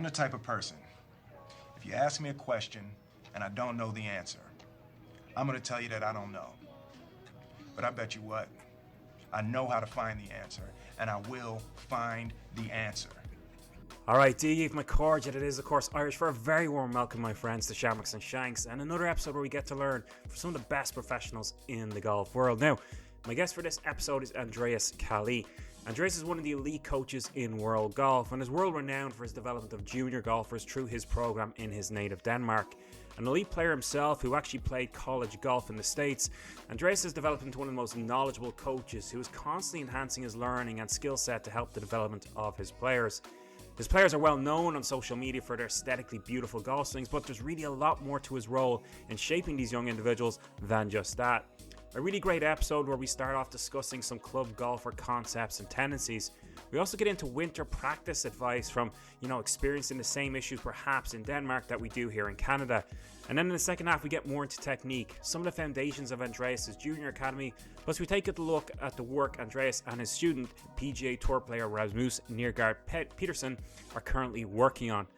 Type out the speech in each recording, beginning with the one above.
I'm the type of person, if you ask me a question and I don't know the answer, I'm gonna tell you that I don't know. But I bet you what, I know how to find the answer, and I will find the answer. Alright, do you give my cordial, it is of course Irish, for a very warm welcome, my friends, to Shamrocks and Shanks, and another episode where we get to learn from some of the best professionals in the golf world. Now, my guest for this episode is Andreas Kali. Andreas is one of the elite coaches in world golf and is world renowned for his development of junior golfers through his program in his native Denmark. An elite player himself who actually played college golf in the States, Andreas has developed into one of the most knowledgeable coaches who is constantly enhancing his learning and skill set to help the development of his players. His players are well known on social media for their aesthetically beautiful golf swings, but there's really a lot more to his role in shaping these young individuals than just that. A really great episode where we start off discussing some club golfer concepts and tendencies. We also get into winter practice advice from, experiencing the same issues perhaps in Denmark that we do here in Canada. And then in the second half, we get more into technique, some of the foundations of Andreas' Junior Academy, plus we take a look at the work Andreas and his student, PGA Tour player Rasmus Neergaard Petersen, are currently working on.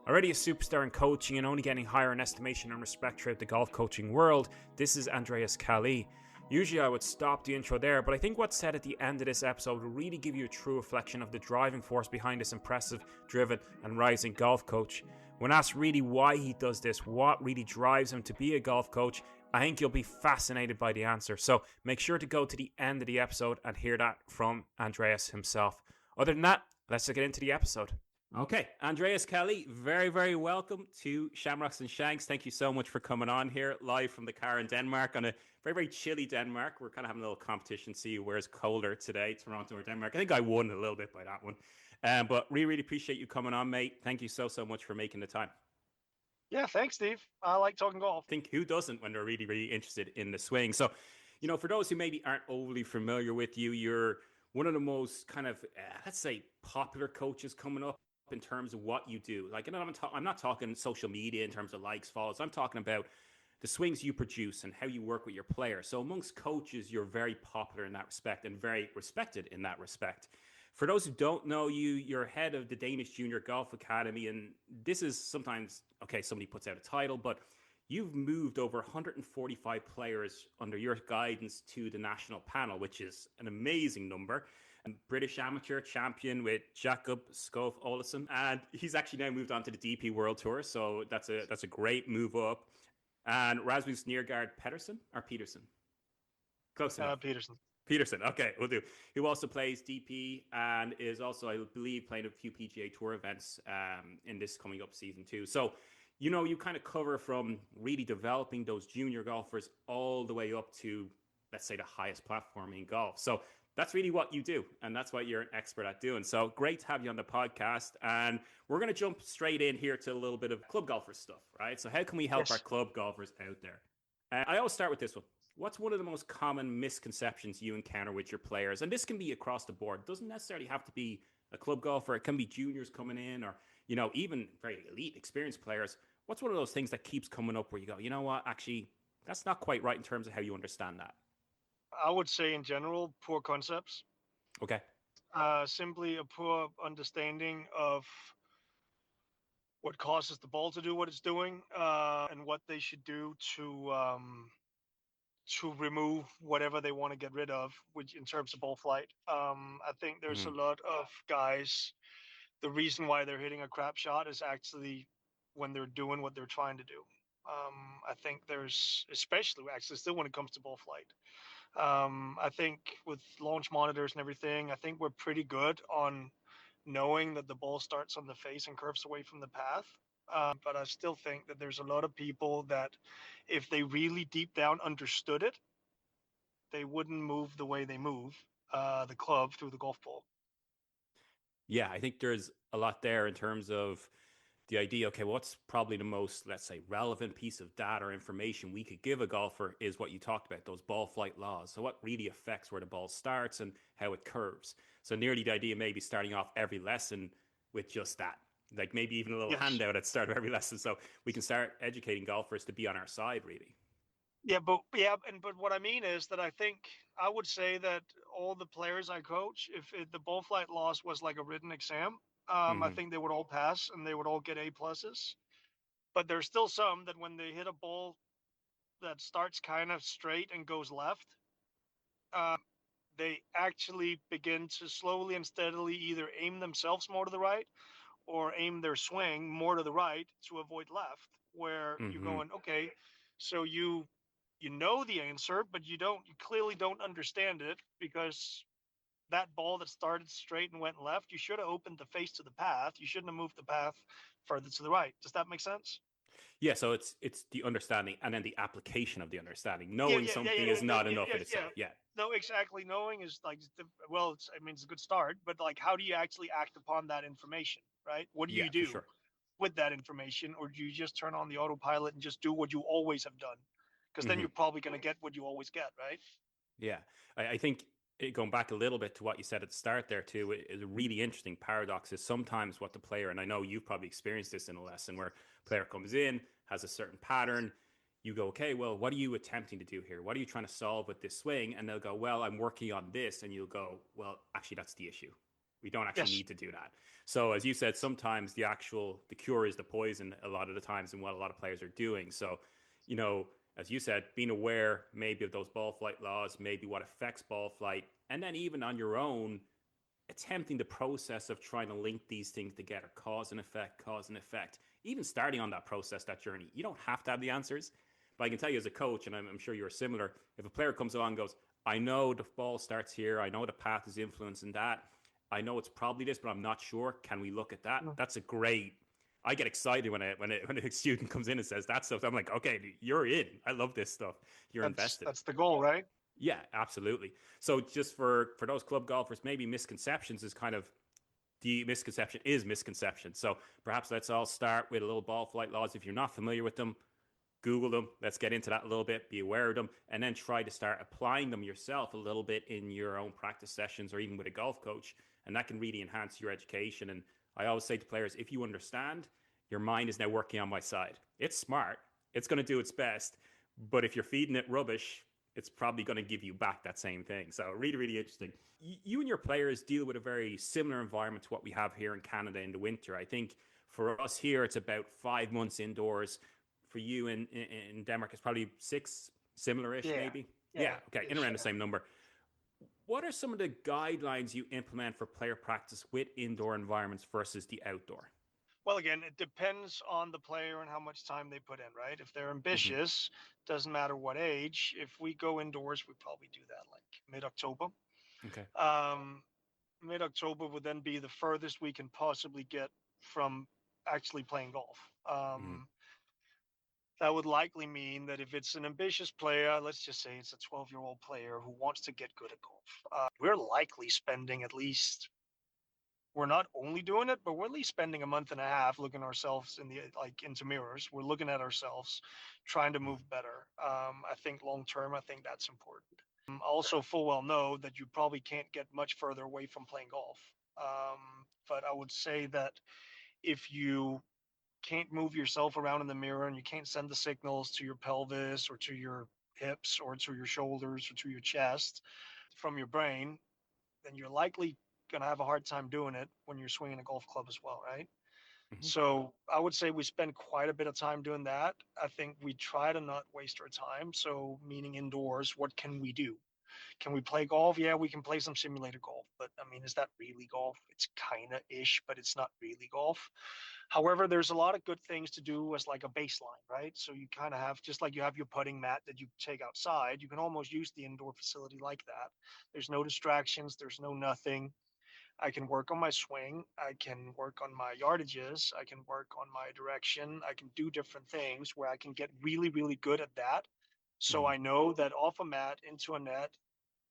Already a superstar in coaching and only getting higher in estimation and respect throughout the golf coaching world, this is Andreas Kali. Usually I would stop the intro there, but I think what's said at the end of this episode will really give you a true reflection of the driving force behind this impressive, driven and rising golf coach. When asked really why he does this, what really drives him to be a golf coach, I think you'll be fascinated by the answer. So make sure to go to the end of the episode and hear that from Andreas himself. Other than that, let's get into the episode. Okay, Andreas Kali, very, very welcome to Shamrocks and Shanks. Thank you so much for coming on here live from the car in Denmark on a very, very chilly Denmark. We're kind of having a little competition, see where's colder today, Toronto or Denmark. I think I won a little bit by that one. But really, really appreciate you coming on, mate. Thank you so much for making the time. Yeah, thanks, Steve. I like talking golf. I think who doesn't when they're really, really interested in the swing. So, for those who maybe aren't overly familiar with you, you're one of the most kind of, let's say, popular coaches coming up in terms of what you do. Like, I'm not talking social media in terms of likes, follows. I'm talking about the swings you produce and how you work with your players. So amongst coaches, you're very popular in that respect and very respected in that respect. For those who don't know you, you're head of the Danish Junior Golf Academy. And this is sometimes, somebody puts out a title, but you've moved over 145 players under your guidance to the national panel, which is an amazing number. British amateur champion with Jakob Skov Olesen, and he's actually now moved on to the DP World Tour, so that's a great move up. And Rasmus Neergaard Petersen. Close enough. Petersen, okay, we'll do. Who also plays DP and is also, I believe, playing a few PGA Tour events in this coming up season too. So, you kind of cover from really developing those junior golfers all the way up to, let's say, the highest platform in golf. So that's really what you do, and that's what you're an expert at doing. So great to have you on the podcast, and we're going to jump straight in here to a little bit of club golfer stuff, right? So how can we help our club golfers out there? I always start with this one. What's one of the most common misconceptions you encounter with your players? And this can be across the board. It doesn't necessarily have to be a club golfer. It can be juniors coming in or, even very elite, experienced players. What's one of those things that keeps coming up where you go, you know what, actually, that's not quite right in terms of how you understand that? I would say in general, poor concepts. Okay. Simply a poor understanding of what causes the ball to do what it's doing, and what they should do to remove whatever they want to get rid of, which in terms of ball flight. I think there's a lot of guys, the reason why they're hitting a crap shot is actually when they're doing what they're trying to do. I think there's, especially actually still when it comes to ball flight. I think with launch monitors and everything, I think we're pretty good on knowing that the ball starts on the face and curves away from the path. But I still think that there's a lot of people that if they really deep down understood it, they wouldn't move the way they move the club through the golf ball. Yeah, I think there's a lot there in terms of the idea, what's probably the most, let's say, relevant piece of data or information we could give a golfer is what you talked about, those ball flight laws. So what really affects where the ball starts and how it curves. So nearly the idea maybe starting off every lesson with just that, like maybe even a little handout at the start of every lesson. So we can start educating golfers to be on our side, really. But what I mean is that I think would say that all the players I coach, if the ball flight loss was like a written exam, I think they would all pass and they would all get A pluses. But there's still some that when they hit a ball that starts kind of straight and goes left, they actually begin to slowly and steadily either aim themselves more to the right or aim their swing more to the right to avoid left, where you're going, okay, so you know the answer, but you clearly don't understand it, because that ball that started straight and went left, you should have opened the face to the path. You shouldn't have moved the path further to the right. Does that make sense? Yeah, so it's the understanding and then the application of the understanding. Yeah, Knowing yeah, yeah, something yeah, is not enough in yeah. itself. Yeah. No, exactly. Knowing is like, well, I mean, it's a good start, but like, how do you actually act upon that information, right? What do Yeah, you for do sure. with that information, or do you just turn on the autopilot and just do what you always have done? Because then you're probably going to get what you always get, right? Yeah, I think going back a little bit to what you said at the start there too, is a really interesting paradox. Is sometimes what the player, and I know you've probably experienced this in a lesson, where a player comes in, has a certain pattern, you go, okay, well, what are you attempting to do here? What are you trying to solve with this swing? And they'll go, well, I'm working on this, and you'll go, well, actually, that's the issue. We don't actually Yes. need to do that. So as you said, sometimes the cure is the poison a lot of the times, and what a lot of players are doing. So, you know, as you said, being aware maybe of those ball flight laws, maybe what affects ball flight, and then even on your own, attempting the process of trying to link these things together, cause and effect, even starting on that process, that journey. You don't have to have the answers, but I can tell you as a coach, and I'm sure you're similar, if a player comes along and goes, I know the ball starts here, I know the path is influencing that, I know it's probably this, but I'm not sure, can we look at that? That's a great, I get excited when a student comes in and says that stuff. I'm like, okay, you're in. I love this stuff. You're invested. That's the goal, right? Yeah, absolutely. So just for those club golfers, maybe misconceptions is kind of the misconception is misconception. So perhaps let's all start with a little ball flight laws. If you're not familiar with them, Google them. Let's get into that a little bit, be aware of them, and then try to start applying them yourself a little bit in your own practice sessions or even with a golf coach. And that can really enhance your education. And I always say to players, if you understand, your mind is now working on my side. It's smart. It's going to do its best. But if you're feeding it rubbish, it's probably going to give you back that same thing. So really, really interesting. You and your players deal with a very similar environment to what we have here in Canada in the winter. I think for us here, it's about 5 months indoors. For you in Denmark, it's probably 6, similar-ish, maybe? Yeah, okay, in around the same number. What are some of the guidelines you implement for player practice with indoor environments versus the outdoor? Well, again, it depends on the player and how much time they put in, right? If they're ambitious, doesn't matter what age. If we go indoors, we probably do that like mid-October. Okay. Mid-October would then be the furthest we can possibly get from actually playing golf. That would likely mean that if it's an ambitious player, let's just say it's a 12-year-old player who wants to get good at golf, we're likely spending at least, we're not only doing it, but we're at least spending a month and a half looking ourselves into mirrors. We're looking at ourselves, trying to move better. I think long term, I think that's important. Also, full well know that you probably can't get much further away from playing golf. But I would say that if you can't move yourself around in the mirror and you can't send the signals to your pelvis or to your hips or to your shoulders or to your chest from your brain, then you're likely going to have a hard time doing it when you're swinging a golf club as well, right? So I would say we spend quite a bit of time doing that. I think we try to not waste our time. So meaning indoors, what can we do? Can we play golf? Yeah, we can play some simulator golf, but I mean, is that really golf? It's kind of ish, but it's not really golf. However, there's a lot of good things to do as like a baseline, right? So you kind of have, just like you have your putting mat that you take outside, you can almost use the indoor facility like that. There's no distractions, there's no nothing. I can work on my swing, I can work on my yardages, I can work on my direction, I can do different things where I can get really, really good at that. So I know that off a mat into a net,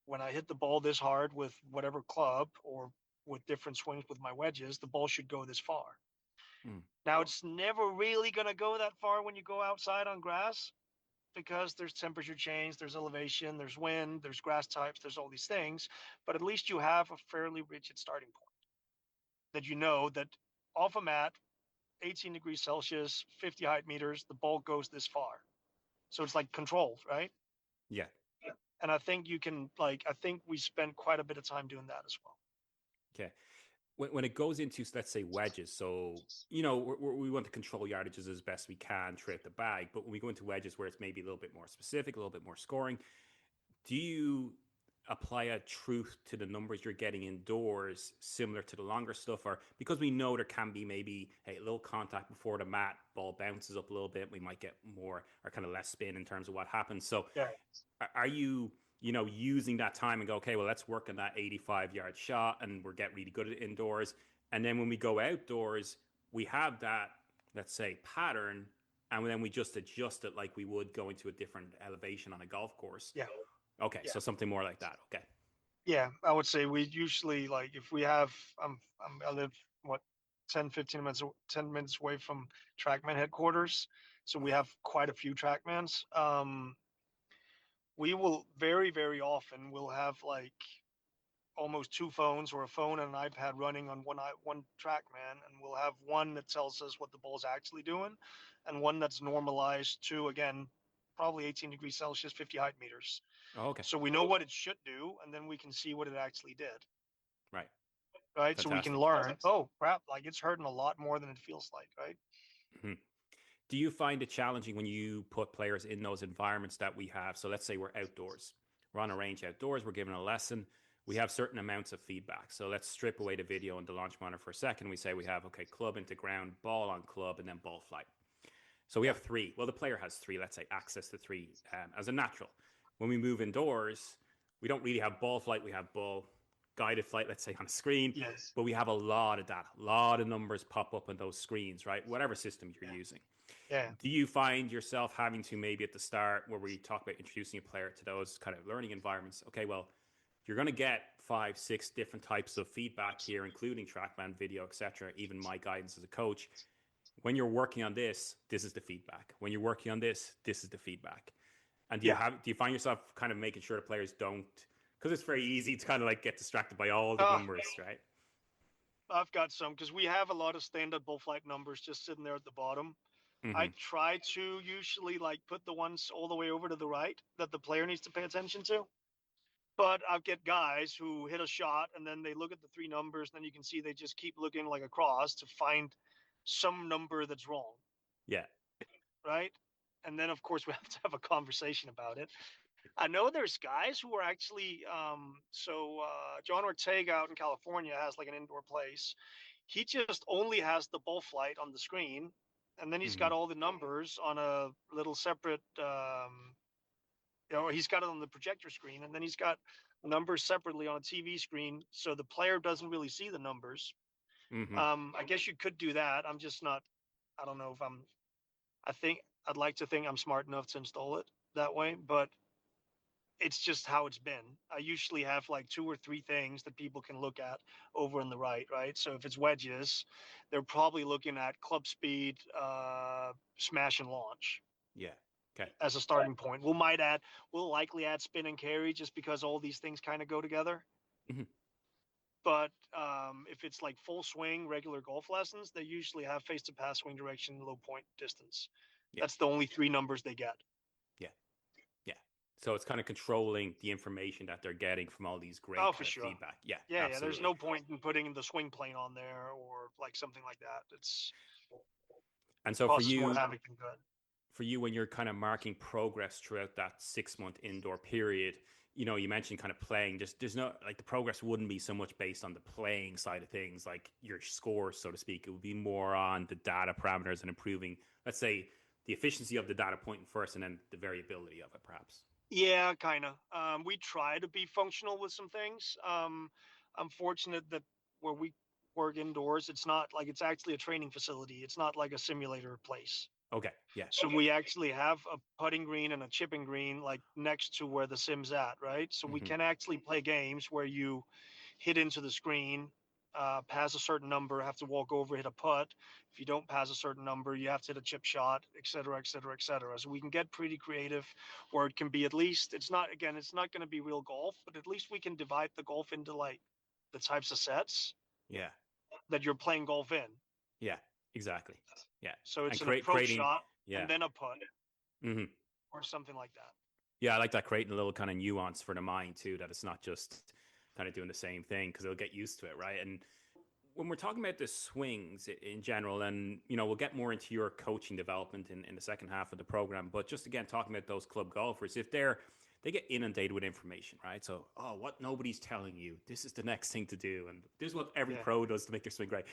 when I hit the ball this hard with whatever club or with different swings with my wedges, the ball should go this far. Now, it's never really going to go that far when you go outside on grass, because there's temperature change, there's elevation, there's wind, there's grass types, there's all these things. But at least you have a fairly rigid starting point that you know that off a mat, 18 degrees Celsius, 50 height meters, the ball goes this far. So it's like controlled, right? Yeah. And I think you can, I think we spend quite a bit of time doing that as well. Okay. when it goes into, let's say, wedges, so we want to control yardages as best we can throughout the bag, but when we go into wedges where it's maybe a little bit more specific, a little bit more scoring, do you apply a truth to the numbers you're getting indoors similar to the longer stuff? Or because we know there can be maybe a little contact before the mat, ball bounces up a little bit, we might get more or kind of less spin in terms of what happens. So are you using that time and go, okay, well, let's work on that 85-yard shot and we're getting really good at it indoors. And then when we go outdoors, we have that, let's say, pattern, and then we just adjust it like we would go into a different elevation on a golf course. Yeah. Okay, so something more like that. Okay. Yeah, I would say we usually, like, if we have, I live, 10 minutes away from TrackMan headquarters. So we have quite a few TrackMans. We will very, very often we'll have like almost two phones, or a phone and an iPad running on one TrackMan, and we'll have one that tells us what the ball's actually doing, and one that's normalized to, again, probably 18 degrees Celsius, 50 height meters. Oh, okay. So we know what it should do, and then we can see what it actually did. Right. Right. Fantastic. So we can learn, oh crap, like it's hurting a lot more than it feels like, right? Mm-hmm. Do you find it challenging when you put players in those environments that we have? So let's say we're outdoors, we're on a range outdoors, we're given a lesson, we have certain amounts of feedback. So let's strip away the video and the launch monitor for a second. We say we have, okay, club into ground, ball on club, and then ball flight. So we have three. Well, the player has three, let's say, access to three as a natural. When we move indoors, we don't really have ball flight. We have ball guided flight, let's say, on a screen. Yes. But we have a lot of data, a lot of numbers pop up on those screens, right? Whatever system you're using. Yeah. Do you find yourself having to, maybe at the start where we talk about introducing a player to those kind of learning environments, okay, well, you're going to get 5, 6 different types of feedback here, including TrackMan video, etc., even my guidance as a coach. When you're working on this, this is the feedback. When you're working on this, this is the feedback. And do you find yourself kind of making sure the players don't, because it's very easy to kind of like get distracted by all the numbers, right? I've got some, because we have a lot of standard bull flight numbers just sitting there at the bottom. Mm-hmm. I try to usually like put the ones all the way over to the right that the player needs to pay attention to. But I'll get guys who hit a shot and then they look at the three numbers, and then you can see they just keep looking like across to find some number that's wrong. Yeah. Right. And then, of course, we have to have a conversation about it. I know there's guys who are actually, John Ortega out in California has like an indoor place. He just only has the ball flight on the screen, and then he's got all the numbers on a little separate, he's got it on the projector screen, and then he's got numbers separately on a TV screen, so the player doesn't really see the numbers. Mm-hmm. I guess you could do that. I'm just not, I don't know if I'd like to think I'm smart enough to install it that way, but it's just how it's been. I usually have like 2 or 3 things that people can look at over on the right? So if it's wedges, they're probably looking at club speed, smash and launch. Yeah. Okay. As a starting point. We'll likely add spin and carry just because all these things kind of go together. Mm-hmm. But if it's like full swing, regular golf lessons, they usually have face to pass, swing direction, low point, distance. Yeah. That's the only 3 numbers they get. Yeah. Yeah. So it's kind of controlling the information that they're getting from all these great feedback. Yeah. Yeah. There's no point in putting the swing plane on there or like something like that. And so for you, more havoc than good. For you, when you're kind of marking progress throughout that 6-month indoor period, you mentioned kind of playing. There's no, like, the progress wouldn't be so much based on the playing side of things, like your scores, so to speak. It would be more on the data parameters and improving, let's say, the efficiency of the data point first, and then the variability of it, perhaps. Yeah, kind of. We try to be functional with some things. I'm fortunate that where we work indoors, it's not like it's actually a training facility. It's not like a simulator place. Okay. Yeah. So we actually have a putting green and a chipping green like next to where the sim's at, right? So we can actually play games where you hit into the screen, pass a certain number, have to walk over, hit a putt. If you don't pass a certain number, you have to hit a chip shot, et cetera, et cetera, et cetera. So we can get pretty creative, where it can be, at least, it's not going to be real golf, but at least we can divide the golf into like the types of sets. Yeah. That you're playing golf in. Yeah, exactly. Yeah. So it's an approach shot and then a putt. Mm-hmm. Or something like that. Yeah, I like that, creating a little kind of nuance for the mind too, that it's not just kind of doing the same thing, because they'll get used to it, right? And when we're talking about the swings in general, and we'll get more into your coaching development in the second half of the program, but just again talking about those club golfers, if they get inundated with information, right? So, what nobody's telling you, this is the next thing to do, and this is what every pro does to make their swing great.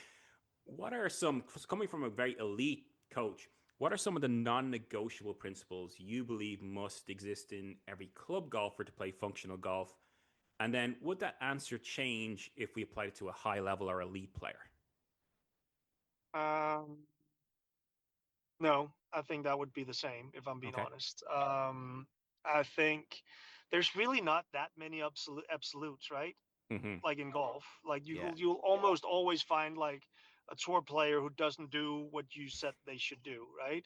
What are some, coming from a very elite coach, what are some of the non-negotiable principles you believe must exist in every club golfer to play functional golf? And then would that answer change if we applied it to a high level or elite player? No, I think that would be the same, if I'm being honest. I think there's really not that many absolutes, right? Mm-hmm. Like in golf, like you'll almost always find like a tour player who doesn't do what you said they should do, right?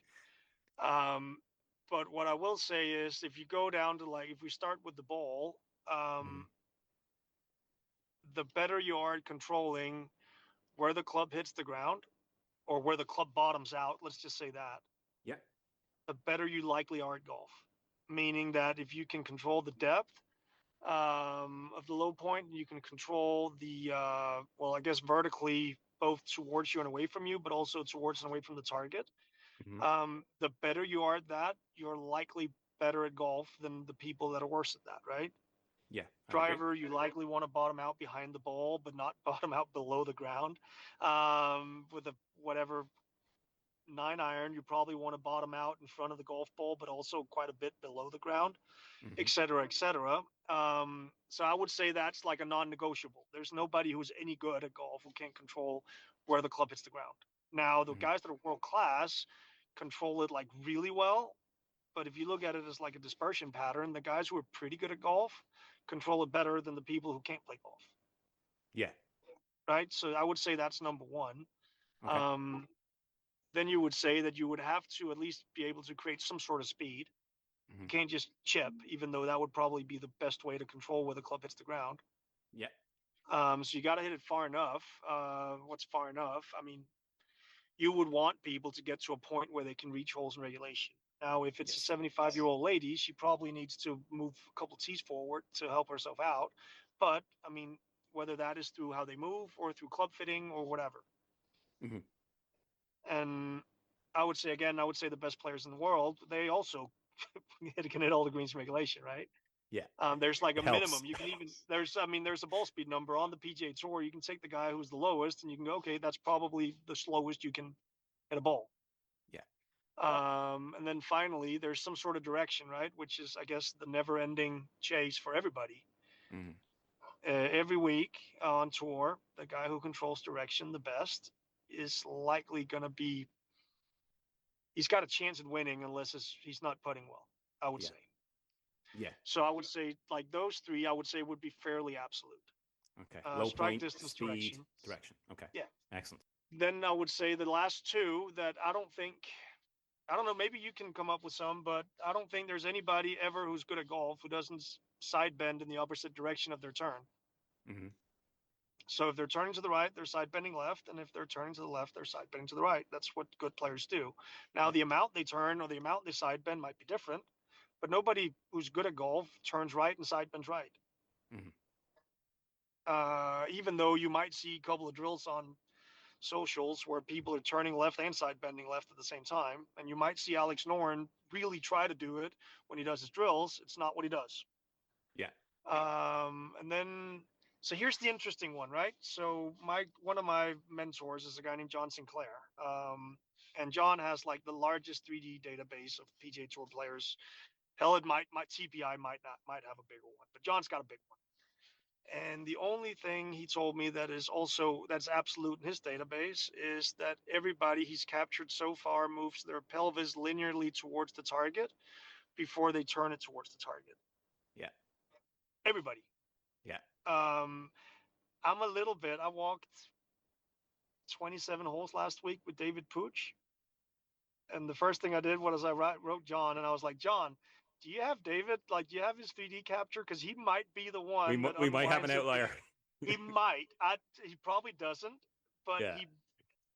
But what I will say is, if you go down to if we start with the ball, the better you are at controlling where the club hits the ground or where the club bottoms out, let's just say that. Yeah. The better you likely are at golf. Meaning that if you can control the depth of the low point, you can control the, I guess vertically, both towards you and away from you, but also towards and away from the target. The better you are at that, you're likely better at golf than the people that are worse at that, right? Yeah. Driver, you likely want to bottom out behind the ball, but not bottom out below the ground. With a whatever 9-iron, you probably want to bottom out in front of the golf ball, but also quite a bit below the ground, et cetera, et cetera. So I would say that's like a non-negotiable. There's nobody who's any good at golf who can't control where the club hits the ground. Now, the guys that are world class control it like really well. But if you look at it as like a dispersion pattern, the guys who are pretty good at golf control it better than the people who can't play golf. Yeah. Right. So I would say that's number one. Okay. Then you would say that you would have to at least be able to create some sort of speed. You can't just chip, even though that would probably be the best way to control where the club hits the ground. Yeah. So you got to hit it far enough. What's far enough? I mean, you would want people to get to a point where they can reach holes in regulation. Now, if it's a 75-year-old lady, she probably needs to move a couple tees forward to help herself out. But, I mean, whether that is through how they move or through club fitting or whatever. And I would say the best players in the world, they also can hit all the greens in regulation, right? Yeah. There's like a minimum. You can even, there's a ball speed number on the PGA Tour. You can take the guy who's the lowest and you can go, okay, that's probably the slowest you can hit a ball. And then finally, there's some sort of direction, right? Which is, I guess, the never-ending chase for everybody. Every week on tour, the guy who controls direction the best is likely going to be. He's got a chance at winning unless he's not putting well, I would say. Yeah. So I would say, like those three, I would say would be fairly absolute. Okay. Low strike point, distance, speed, direction. Okay. Yeah. Excellent. Then I would say the last two that I don't know, maybe you can come up with some, but I don't think there's anybody ever who's good at golf who doesn't side bend in the opposite direction of their turn. So if they're turning to the right, they're side bending left. And if they're turning to the left, they're side bending to the right. That's what good players do. Now, the amount they turn or the amount they side bend might be different, but nobody who's good at golf turns right and side bends right. Even though you might see a couple of drills on socials where people are turning left and side bending left at the same time, and you might see Alex Noren really try to do it when he does his drills. It's not what he does. Yeah. And then, so here's the interesting one, right? So one of my mentors is a guy named John Sinclair, and John has like the largest 3D database of PGA Tour players. Hell, it might TPI might have a bigger one, but John's got a big one. And the only thing he told me that's absolute in his database is that everybody he's captured so far moves their pelvis linearly towards the target before they turn it towards the target. Yeah. Everybody. Yeah. I walked 27 holes last week with David Pooch. And the first thing I did was I wrote John, and I was like, John, do you have David? Like, do you have his 3D capture? Because he might be the one. We might have an outlier. He might. He probably doesn't, but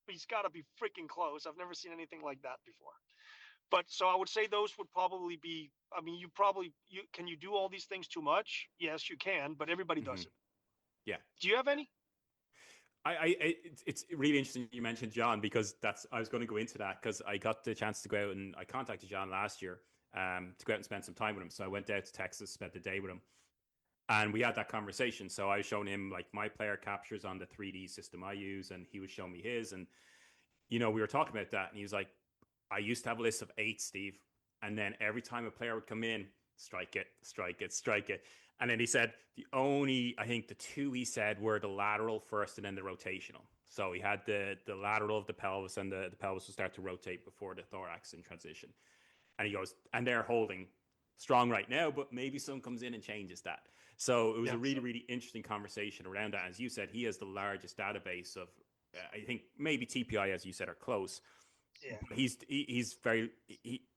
he's got to be freaking close. I've never seen anything like that before. But so I would say those would probably be. I mean, can you do all these things too much? Yes, you can, but everybody does it. Yeah. Do you have any? It's really interesting you mentioned John, because I was going to go into that, because I got the chance to go out, and I contacted John last year to go out and spend some time with him. So I went out to Texas, spent the day with him, and we had that conversation. So I was showing him like my player captures on the 3D system I use, and he was showing me his. And we were talking about that, and he was like, I used to have a list of 8, Steve, and then every time a player would come in, strike it, strike it, strike it. And then he said I think the 2 he said were the lateral first and then the rotational. So he had the lateral of the pelvis, and the pelvis would start to rotate before the thorax in transition. And he goes, and they're holding strong right now, but maybe someone comes in and changes that. So it was a really, really interesting conversation around that. As you said, he has the largest database of, I think maybe TPI, as you said, are close. Yeah. He's very,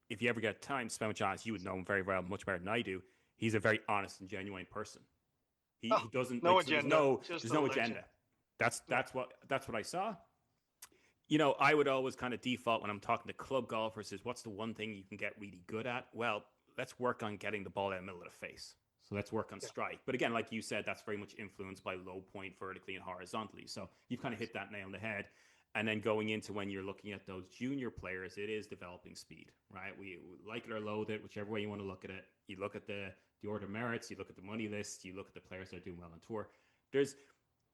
if you ever get time to spend with John, you would know him very well, much better than I do. He's a very honest and genuine person. He doesn't, no like, agenda. So there's no agenda. That's what I saw. I would always kind of default when I'm talking to club golfers is, what's the one thing you can get really good at? Well, let's work on getting the ball out of the middle of the face. So let's work on strike. But again, like you said, that's very much influenced by low point vertically and horizontally. So you've kind of hit that nail on the head. And then going into when you're looking at those junior players, it is developing speed, right? We like it or loathe it, whichever way you want to look at it. You look at the order of merits, you look at the money list, you look at the players that are doing well on tour.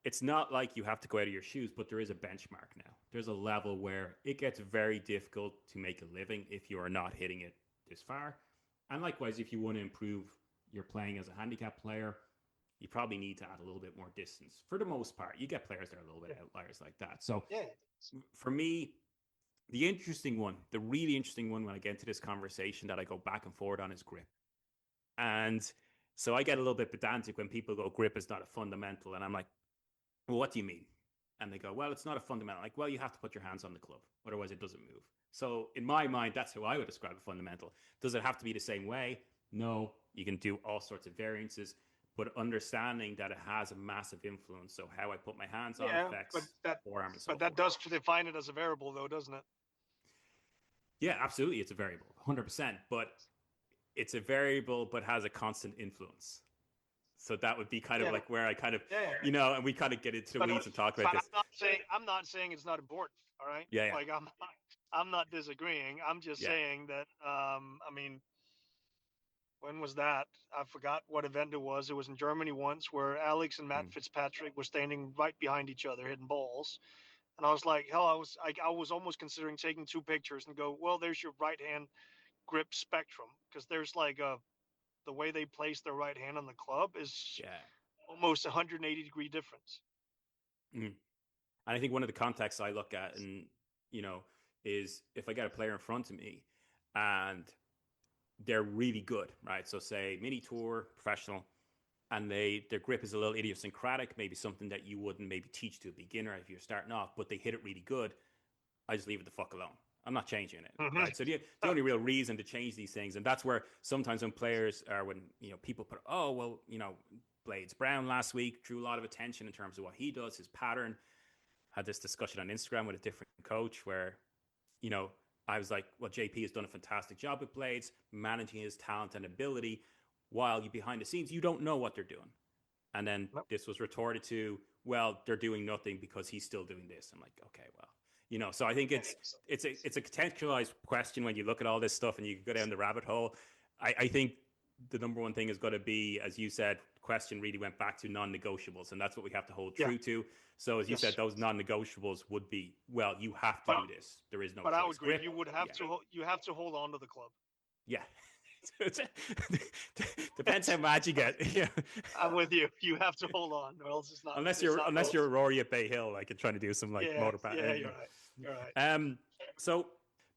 It's not like you have to go out of your shoes, but there is a benchmark now. There's a level where it gets very difficult to make a living if you are not hitting it this far. And likewise, if you want to improve your playing as a handicap player, you probably need to add a little bit more distance. For the most part, you get players that are a little bit outliers like that. So for me, the really interesting one when I get into this conversation that I go back and forward on is grip. And so I get a little bit pedantic when people go, grip is not a fundamental. And I'm like, well, what do you mean? And they go, well, it's not a fundamental. Like, well, you have to put your hands on the club, otherwise it doesn't move. So in my mind, that's how I would describe a fundamental. Does it have to be the same way? No, you can do all sorts of variances, but understanding that it has a massive influence. So how I put my hands on affects forearm and so forth. But that does define it as a variable, though, doesn't it? Yeah, absolutely. It's a variable, 100%. But it's a variable, but has a constant influence. So that would be kind of like where I kind of, and we kind of get into the weeds and talk about this. I'm not saying it's not important. All right. Yeah. Like I'm not disagreeing. I'm just saying that, when was that? I forgot what event it was. It was in Germany once, where Alex and Matt Fitzpatrick were standing right behind each other hitting balls. And I was like, hell, I was almost considering taking 2 pictures and go, well, there's your right hand grip spectrum. Because there's like the way they place their right hand on the club is almost 180-degree difference. And I think one of the contexts I look at, and is if I get a player in front of me and they're really good, right? So say mini tour, professional, and their grip is a little idiosyncratic, maybe something that you wouldn't maybe teach to a beginner if you're starting off, but they hit it really good. I just leave it the fuck alone. I'm not changing it, right? So the only real reason to change these things, and that's where sometimes when players are, when people put, Blades Brown last week drew a lot of attention in terms of what he does, his pattern. Had this discussion on Instagram with a different coach where, I was like, well, JP has done a fantastic job with Blades, managing his talent and ability, while you behind the scenes, you don't know what they're doing. And then this was retorted to, well, they're doing nothing because he's still doing this. I'm like, okay, well, so I think it's a contextualized question when you look at all this stuff and you go down the rabbit hole. I think the number one thing is going to be, as you said, the question really went back to non-negotiables, and that's what we have to hold true to. So as you said, those non-negotiables would be, well, you have to do this. There is no choice. But I would agree. You would have you have to hold on to the club. Yeah. Depends how mad you get. Yeah. I'm with you. You have to hold on, or else it's not. Unless you're Rory at Bay Hill, like, and trying to do some motor pattern. Yeah, you're right. So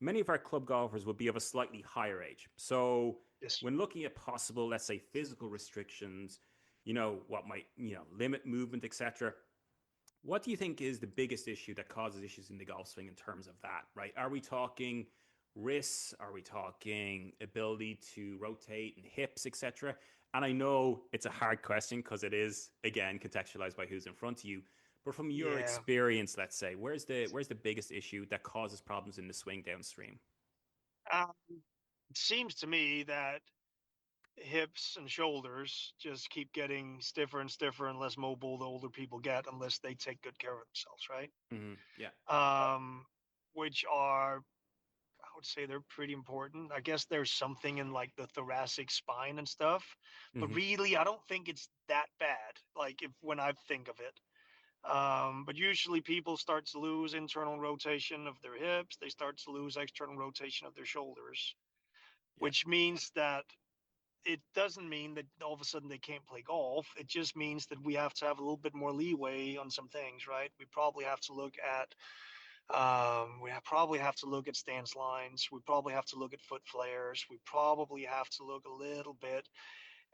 many of our club golfers would be of a slightly higher age. So when looking at possible, let's say, physical restrictions, what might limit movement, etc. What do you think is the biggest issue that causes issues in the golf swing in terms of that? Right? Are we talking wrists? Are we talking ability to rotate and hips, etc.? And I know it's a hard question because it is, again, contextualized by who's in front of you. But from your experience, let's say, where's the biggest issue that causes problems in the swing downstream? It seems to me that hips and shoulders just keep getting stiffer and stiffer and less mobile the older people get, unless they take good care of themselves, right? Yeah. Which are, I would say they're pretty important. I guess there's something in like the thoracic spine and stuff, but really, I don't think it's that bad. Like if when I think of it, but usually people start to lose internal rotation of their hips. They start to lose external rotation of their shoulders, Yeah. which means that it doesn't mean that all of a sudden they can't play golf. It just means that we have to have a little bit more leeway on some things, right? We probably have to look at probably have to look at stance lines. We probably have to look at foot flares. We probably have to look a little bit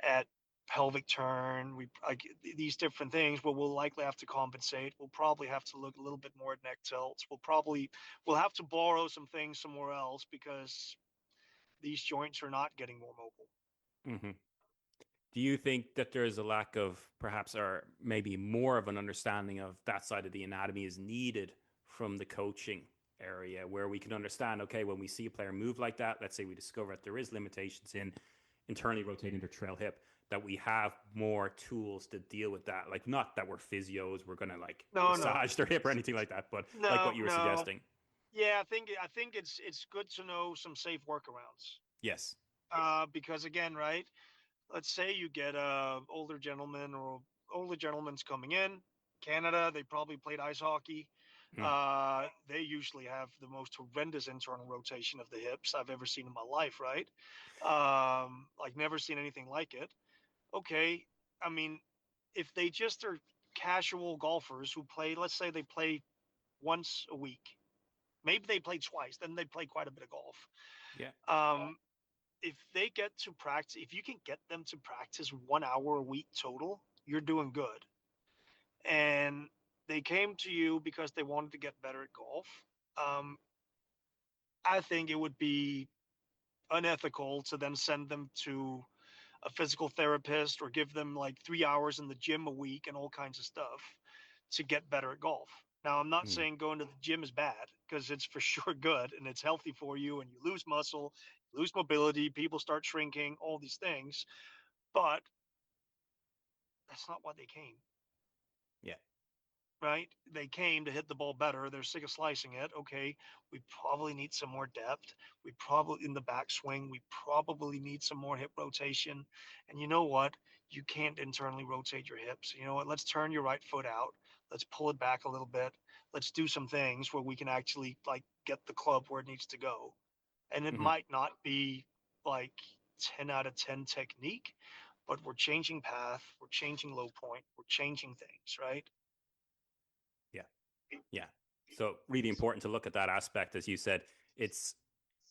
at pelvic turn. We like these different things, but we'll likely have to compensate. We'll probably have to look a little bit more at neck tilts. We'll have to borrow some things somewhere else because these joints are not getting more mobile. Do you think that there's a lack of perhaps, or maybe more of an understanding of that side of the anatomy is needed from the coaching area, where we can understand, okay, when we see a player move like that, let's say we discover that there is limitations in internally rotating their trail hip, that we have more tools to deal with that? Like, not that we're physios, we're going to like massage their hip or anything like that, but like what you were suggesting. Yeah, I think it's good to know some safe workarounds. Yes. Because again, right? Let's say you get a older gentleman, or older gentleman's coming in Canada. They probably played ice hockey. They usually have the most horrendous internal rotation of the hips I've ever seen in my life, right? Like never seen anything like it. Okay, I mean, if they just are casual golfers who play, let's say they play once a week, maybe they play twice, then they play quite a bit of golf. Yeah. If they get to practice, if you can get them to practice 1 hour a week total, you're doing good. And they came to you because they wanted to get better at golf. I think it would be unethical to then send them to a physical therapist or give them like 3 hours in the gym a week and all kinds of stuff to get better at golf. Now, I'm not saying going to the gym is bad, because it's for sure good and it's healthy for you, and you lose muscle, you lose mobility, people start shrinking, all these things. But that's not why they came. Yeah. Right? They came to hit the ball better. They're sick of slicing it. Okay, we probably need some more depth. We probably, in the backswing, we probably need some more hip rotation. And you know what? You can't internally rotate your hips. You know what? Let's turn your right foot out. Let's pull it back a little bit. Let's do some things where we can actually like get the club where it needs to go. And it might not be like 10 out of 10 technique, but we're changing path, we're changing low point, we're changing things, right? Yeah. So really important to look at that aspect. As you said, it's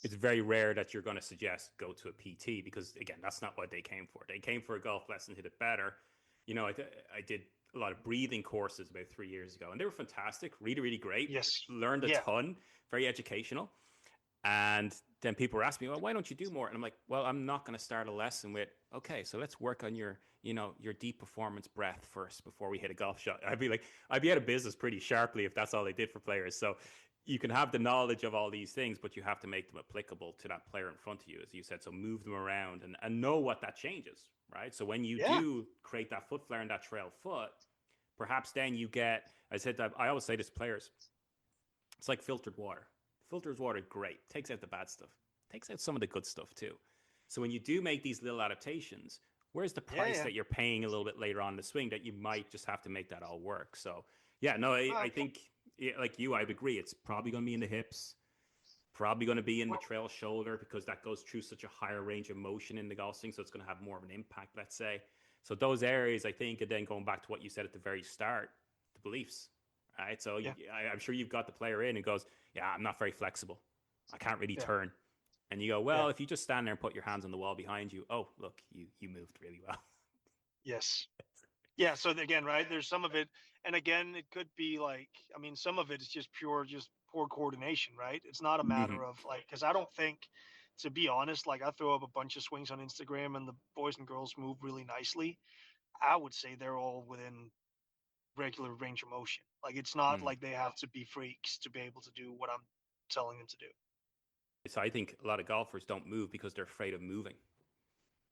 very rare that you're going to suggest go to a PT, because again, that's not what they came for. They came for a golf lesson, hit it better. You know, I did a lot of breathing courses about 3 years ago, and they were fantastic, really, really great. Yes. Learned a ton, very educational. And then people were asking me, well, why don't you do more? And I'm like, well, I'm not going to start a lesson with, okay, so let's work on your deep performance breath first before we hit a golf shot. I'd be out of business pretty sharply if that's all they did for players. So you can have the knowledge of all these things, but you have to make them applicable to that player in front of you, as you said. So move them around and know what that changes, right? So when you do create that foot flare and that trail foot, perhaps then you get, I said that, I always say this to players, it's like filtered water. Filters water, great. Takes out the bad stuff. Takes out some of the good stuff too. So when you do make these little adaptations, where's the price that you're paying a little bit later on in the swing that you might just have to make that all work? So yeah, no, I think like you, I'd agree. It's probably going to be in the hips, probably going to be in the trail shoulder, because that goes through such a higher range of motion in the golf swing. So it's going to have more of an impact, let's say. So those areas, I think, and then going back to what you said at the very start, the beliefs. Right, so I'm sure you've got the player in and goes, yeah, I'm not very flexible. I can't really turn. And you go, well, if you just stand there and put your hands on the wall behind you, oh, look, you moved really well. Yes. Yeah. So again, right, there's some of it. And again, it could be like, I mean, some of it is just poor coordination, right? It's not a matter of like, because I don't think, to be honest, like I throw up a bunch of swings on Instagram and the boys and girls move really nicely. I would say they're all within regular range of motion. Like it's not like they have to be freaks to be able to do what I'm telling them to do. So I think a lot of golfers don't move because they're afraid of moving.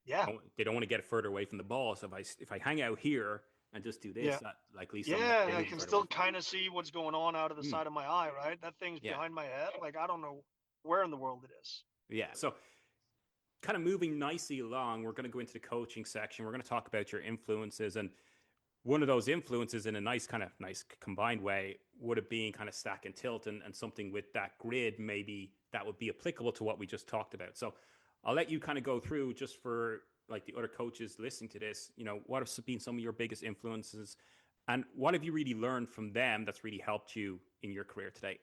Yeah. They don't want to get it further away from the ball. So if I hang out here and just do this, Yeah. that like at least I'm Yeah. I moving can further away still from kind of see what's going on out of the it. side of my eye, right? That thing's Yeah. behind my head. Like, I don't know where in the world it is. Yeah. So kind of moving nicely along, we're going to go into the coaching section. We're going to talk about your influences, and one of those influences in a nice combined way would have been kind of stack and tilt, and something with that grid maybe that would be applicable to what we just talked about. So I'll let you kind of go through, just for like the other coaches listening to this, what have been some of your biggest influences, and what have you really learned from them that's really helped you in your career today?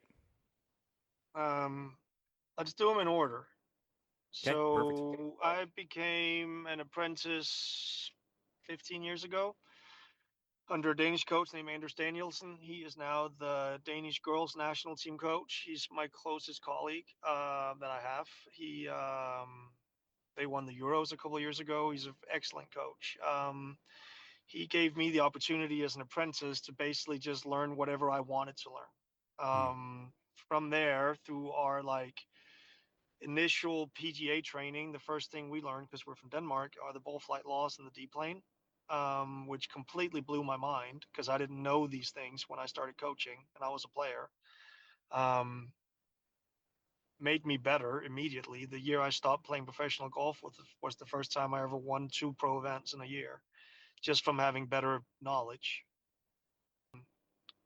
Let's do them in order. Okay, perfect. So I became an apprentice 15 years ago under a Danish coach named Anders Danielsen. He is now the Danish girls national team coach. He's my closest colleague that I have. They won the Euros a couple of years ago. He's an excellent coach. He gave me the opportunity as an apprentice to basically just learn whatever I wanted to learn. Mm. From there, through our initial PGA training, the first thing we learned, because we're from Denmark, are the ball flight laws and the D plane, which completely blew my mind because I didn't know these things when I started coaching and I was a player. Made me better immediately. The year I stopped playing professional golf was the first time I ever won 2 pro events in a year, just from having better knowledge.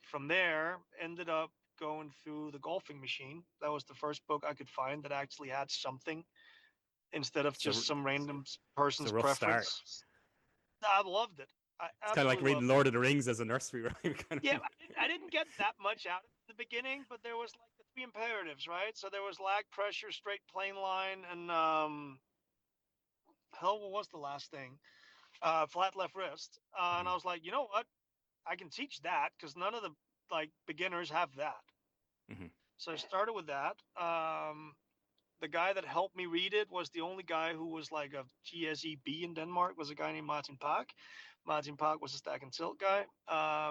From there, ended up going through the golfing machine. That was the first book I could find that actually had something instead of So just some random it's a person's rough start. preference. I loved it. I It's kind of like absolutely reading loved it. Lord of the Rings as a nursery rhyme. Yeah, I didn't get that much out of it in the beginning, but there was like the 3 imperatives, right? So there was lag, pressure, straight plane line, and hell, what was the last thing? Flat left wrist. And I was like, you know what? I can teach that because none of the beginners have that. Mm-hmm. So I started with that. The guy that helped me read it was the only guy who was like a GSEB in Denmark, was a guy named Martin Park. Martin Park was a stack and tilt guy.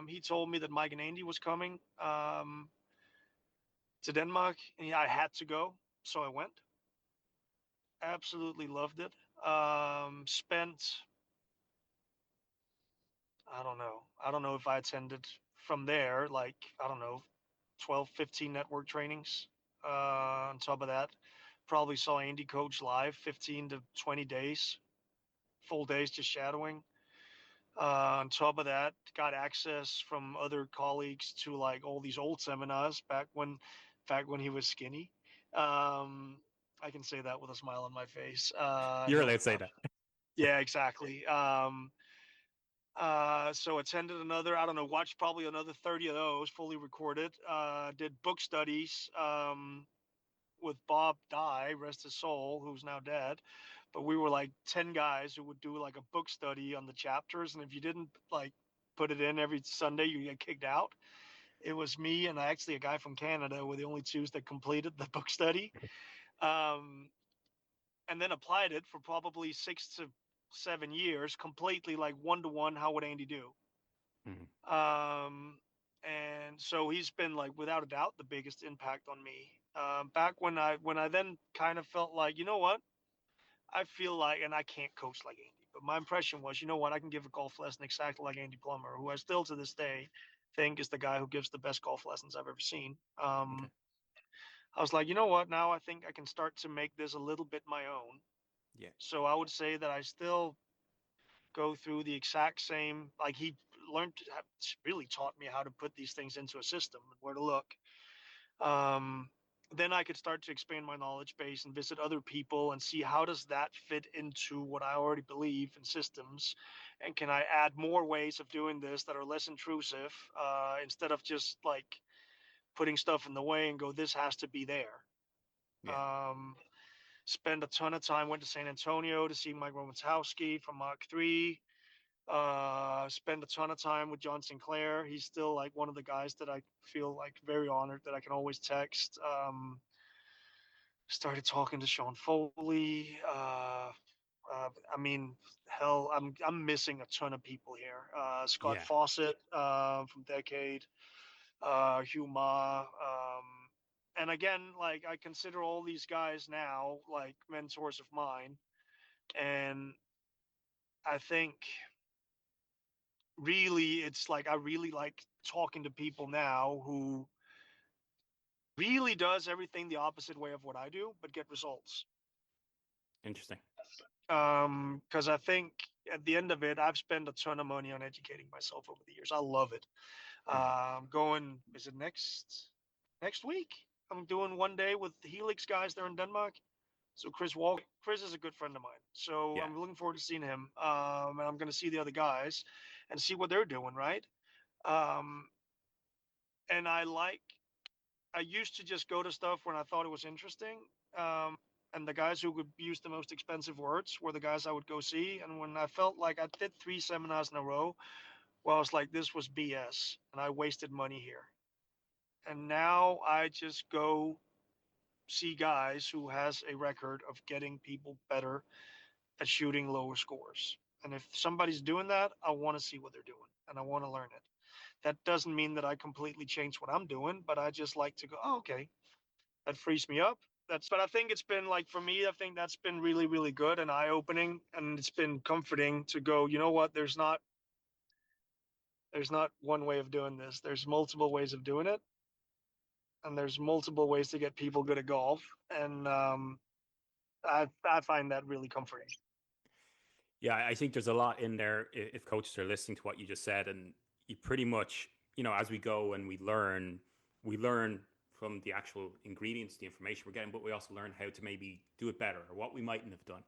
He told me that Mike and Andy was coming to Denmark, and I had to go, so I went. Absolutely loved it. Spent, I don't know if I attended from there, like, I don't know, 12, 15 network trainings. On top of that, probably saw Andy coach live 15 to 20 days, full days just shadowing. On top of that, got access from other colleagues to like all these old seminars back when he was skinny. I can say that with a smile on my face. You're allowed to say that. Yeah, exactly. So attended another, I don't know, watched probably another 30 of those fully recorded. Did book studies with Bob Dye, rest his soul, who's now dead. But we were like 10 guys who would do like a book study on the chapters. And if you didn't like put it in every Sunday, you get kicked out. It was me and actually a guy from Canada were the only 2s that completed the book study. And then applied it for probably 6 to 7 years, completely like one-to-one. How would Andy do? Mm-hmm. And so he's been like, without a doubt, the biggest impact on me. Back when I then kind of felt like, you know what, I feel like, and I can't coach like Andy, but my impression was, you know what, I can give a golf lesson exactly like Andy Plummer, who I still to this day think is the guy who gives the best golf lessons I've ever seen. Okay. I was like, you know what, now I think I can start to make this a little bit my own. Yeah. So I would say that I still go through the exact same, like he really taught me how to put these things into a system and where to look. Then I could start to expand my knowledge base and visit other people and see how does that fit into what I already believe in systems, and can I add more ways of doing this that are less intrusive, instead of just like putting stuff in the way and go, this has to be there. Yeah. Spend a ton of time, went to San Antonio to see Mike Romanowski from Mach 3. Spend a ton of time with John Sinclair. He's still like one of the guys that I feel like very honored that I can always text. Started talking to Sean Foley. I mean, hell, I'm missing a ton of people here. Scott Yeah. Fawcett from Decade, Hugh Ma. And again, like I consider all these guys now like mentors of mine. And I think really it's like I really like talking to people now who really does everything the opposite way of what I do, but get results. Interesting. Because I think at the end of it, I've spent a ton of money on educating myself over the years. I love it. Going, is it next week? I'm doing one day with the Helix guys there in Denmark. So Chris is a good friend of mine. So Yeah. I'm looking forward to seeing him. And I'm going to see the other guys and see what they're doing, right? Um, and I used to just go to stuff when I thought it was interesting. And the guys who would use the most expensive words were the guys I would go see. And when I felt like I did 3 seminars in a row, well, I was like, this was BS and I wasted money here. And now I just go see guys who has a record of getting people better at shooting lower scores. And if somebody's doing that, I want to see what they're doing and I want to learn it. That doesn't mean that I completely change what I'm doing, but I just like to go, oh, okay, that frees me up. But I think it's been like, for me, I think that's been really, really good and eye opening. And it's been comforting to go, you know what, there's not one way of doing this. There's multiple ways of doing it. And there's multiple ways to get people good at golf. And I find that really comforting. Yeah, I think there's a lot in there if coaches are listening to what you just said, and you pretty much, as we go and we learn from the actual ingredients, the information we're getting, but we also learn how to maybe do it better or what we mightn't have done.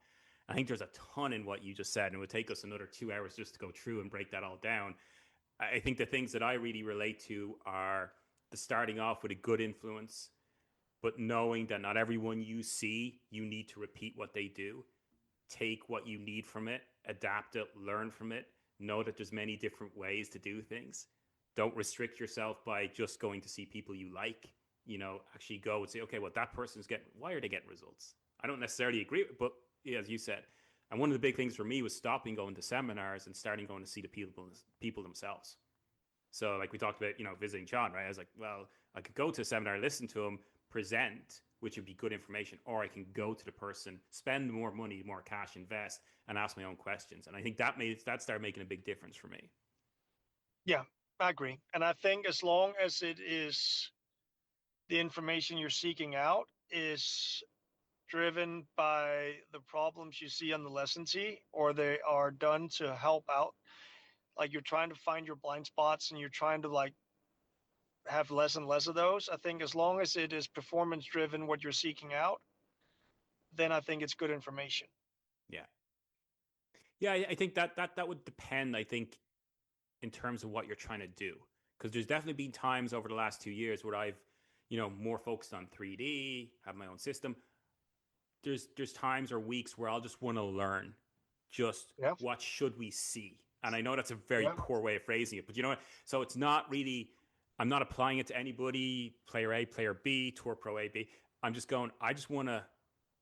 I think there's a ton in what you just said, and it would take us another 2 hours just to go through and break that all down. I think the things that I really relate to are the starting off with a good influence, but knowing that not everyone you see, you need to repeat what they do. Take what you need from it, adapt it, learn from it, know that there's many different ways to do things. Don't restrict yourself by just going to see people you like. Actually go and say, okay, well, that person's why are they getting results? I don't necessarily agree, but yeah, as you said, and one of the big things for me was stopping going to seminars and starting going to see the people themselves. So like we talked about, visiting John, right? I was like, well, I could go to a seminar, listen to him, present, which would be good information, or I can go to the person, spend more money, more cash, invest, and ask my own questions. And I think that started making a big difference for me. Yeah, I agree. And I think as long as it is the information you're seeking out is driven by the problems you see on the lesson tee, or they are done to help out, like you're trying to find your blind spots and you're trying to like have less and less of those. I think as long as it is performance driven, what you're seeking out, then I think it's good information. Yeah. Yeah, I think that would depend, I think, in terms of what you're trying to do. Because there's definitely been times over the last 2 years where I've, more focused on 3D, have my own system. There's times or weeks where I'll just want to learn just what should we see. And I know that's a very poor way of phrasing it, but you know what? So it's not really, I'm not applying it to anybody, player A, player B, Tour Pro A, B. I'm just going, I just want to,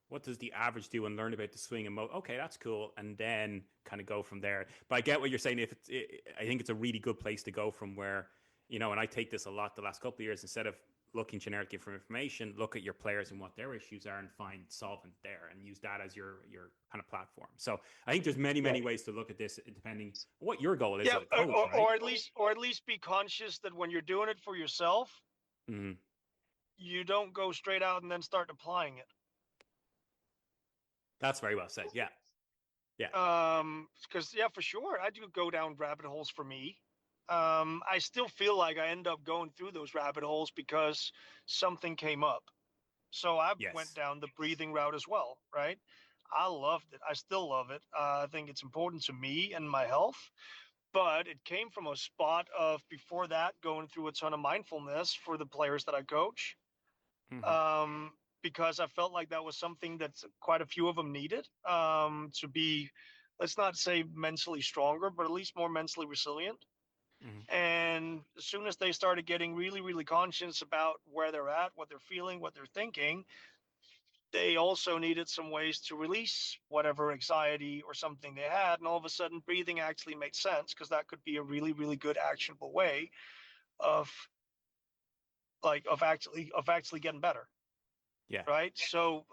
what does the average do and learn about the swing and okay, that's cool. And then kind of go from there. But I get what you're saying. I think it's a really good place to go from where, and I take this a lot the last couple of years, instead of looking generically for information, look at your players and what their issues are and find solvent there and use that as your kind of platform. So I think there's many ways to look at this, depending what your goal is as a coach, right? or at least be conscious that when you're doing it for yourself, you don't go straight out and then start applying it. That's very well said. Yeah. Because for sure, I do go down rabbit holes for me. I still feel like I end up going through those rabbit holes because something came up. So I went down the breathing route as well, right? I loved it. I still love it. I think it's important to me and my health. But it came from a spot of, before that, going through a ton of mindfulness for the players that I coach. Because I felt like that was something that quite a few of them needed, to be, let's not say mentally stronger, but at least more mentally resilient. And as soon as they started getting really, really conscious about where they're at, what they're feeling, what they're thinking, they also needed some ways to release whatever anxiety or something they had. And all of a sudden, breathing actually made sense, because that could be a really, really good actionable way of actually getting better. Yeah. Right. So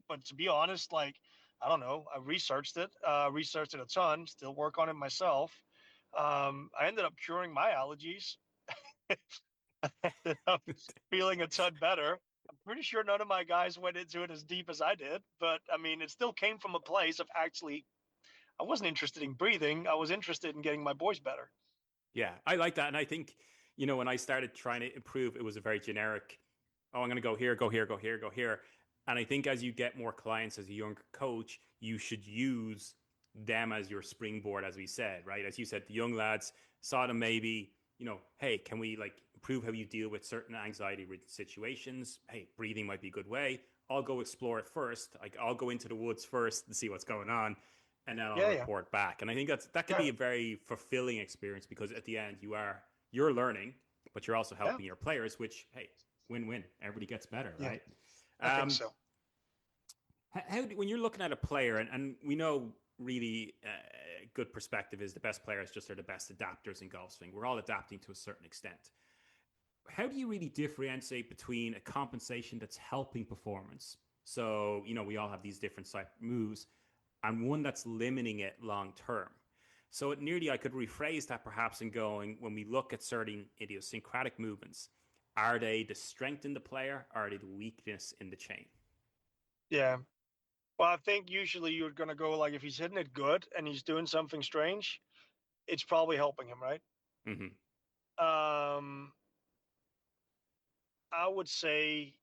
but to be honest, I don't know. I researched it a ton, still work on it myself. I ended up curing my allergies. I ended up feeling a ton better. I'm pretty sure none of my guys went into it as deep as I did, but I mean, it still came from a place of actually, I wasn't interested in breathing. I was interested in getting my boys better. Yeah, I like that. And I think, when I started trying to improve, it was a very generic, oh, I'm going to go here, go here, go here, go here. And I think as you get more clients as a younger coach, you should use them as your springboard, as we said, right? As you said, the young lads saw them maybe, hey, can we like improve how you deal with certain anxiety situations? Hey, breathing might be a good way. I'll go explore it first. Like I'll go into the woods first and see what's going on, and then I'll report back. And I think that could be a very fulfilling experience because at the end you're learning, but you're also helping your players, which, hey, win-win. Everybody gets better, right? I think so. When you're looking at a player, and we know really good perspective is the best players just are the best adapters in golf swing. We're all adapting to a certain extent. How do you really differentiate between a compensation that's helping performance? So, we all have these different type moves, and one that's limiting it long term. So I could rephrase that perhaps in going, when we look at certain idiosyncratic movements, are they the strength in the player, or are they the weakness in the chain? Yeah. Well, I think usually you're going to go like if he's hitting it good and he's doing something strange, it's probably helping him, right? Mm-hmm. I would say,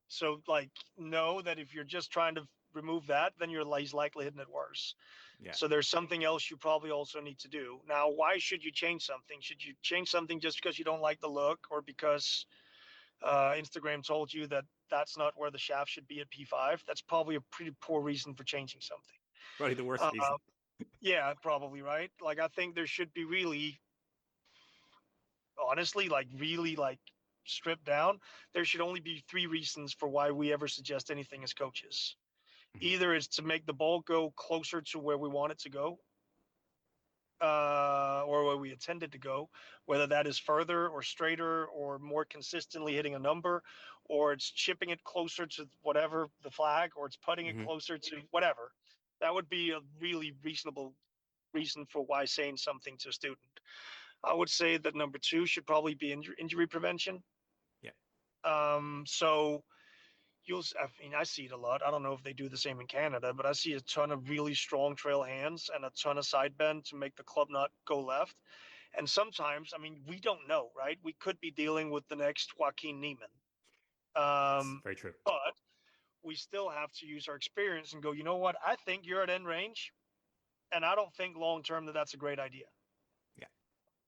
so like, know that if you're just trying to remove that, then he's likely hitting it worse. Yeah. So there's something else you probably also need to do. Now, why should you change something? Should you change something just because you don't like the look or because Instagram told you that that's not where the shaft should be at P5? That's probably a pretty poor reason for changing something. Probably the worst reason. Yeah, probably, right? Like, I think there should be really, honestly, like really like stripped down, there should only be 3 reasons for why we ever suggest anything as coaches. Either it's to make the ball go closer to where we want it to go, or where we intend it to go, whether that is further or straighter or more consistently hitting a number, or it's chipping it closer to whatever the flag, or it's putting it closer to whatever. That would be a really reasonable reason for why saying something to a student. I would say that number 2 should probably be injury prevention. Yeah. So I see it a lot. I don't know if they do the same in Canada, but I see a ton of really strong trail hands and a ton of side bend to make the club not go left. And sometimes, we don't know, right? We could be dealing with the next Joaquin Neiman. Yes, very true. But we still have to use our experience and go, you know what? I think you're at end range, and I don't think long-term that that's a great idea. Yeah.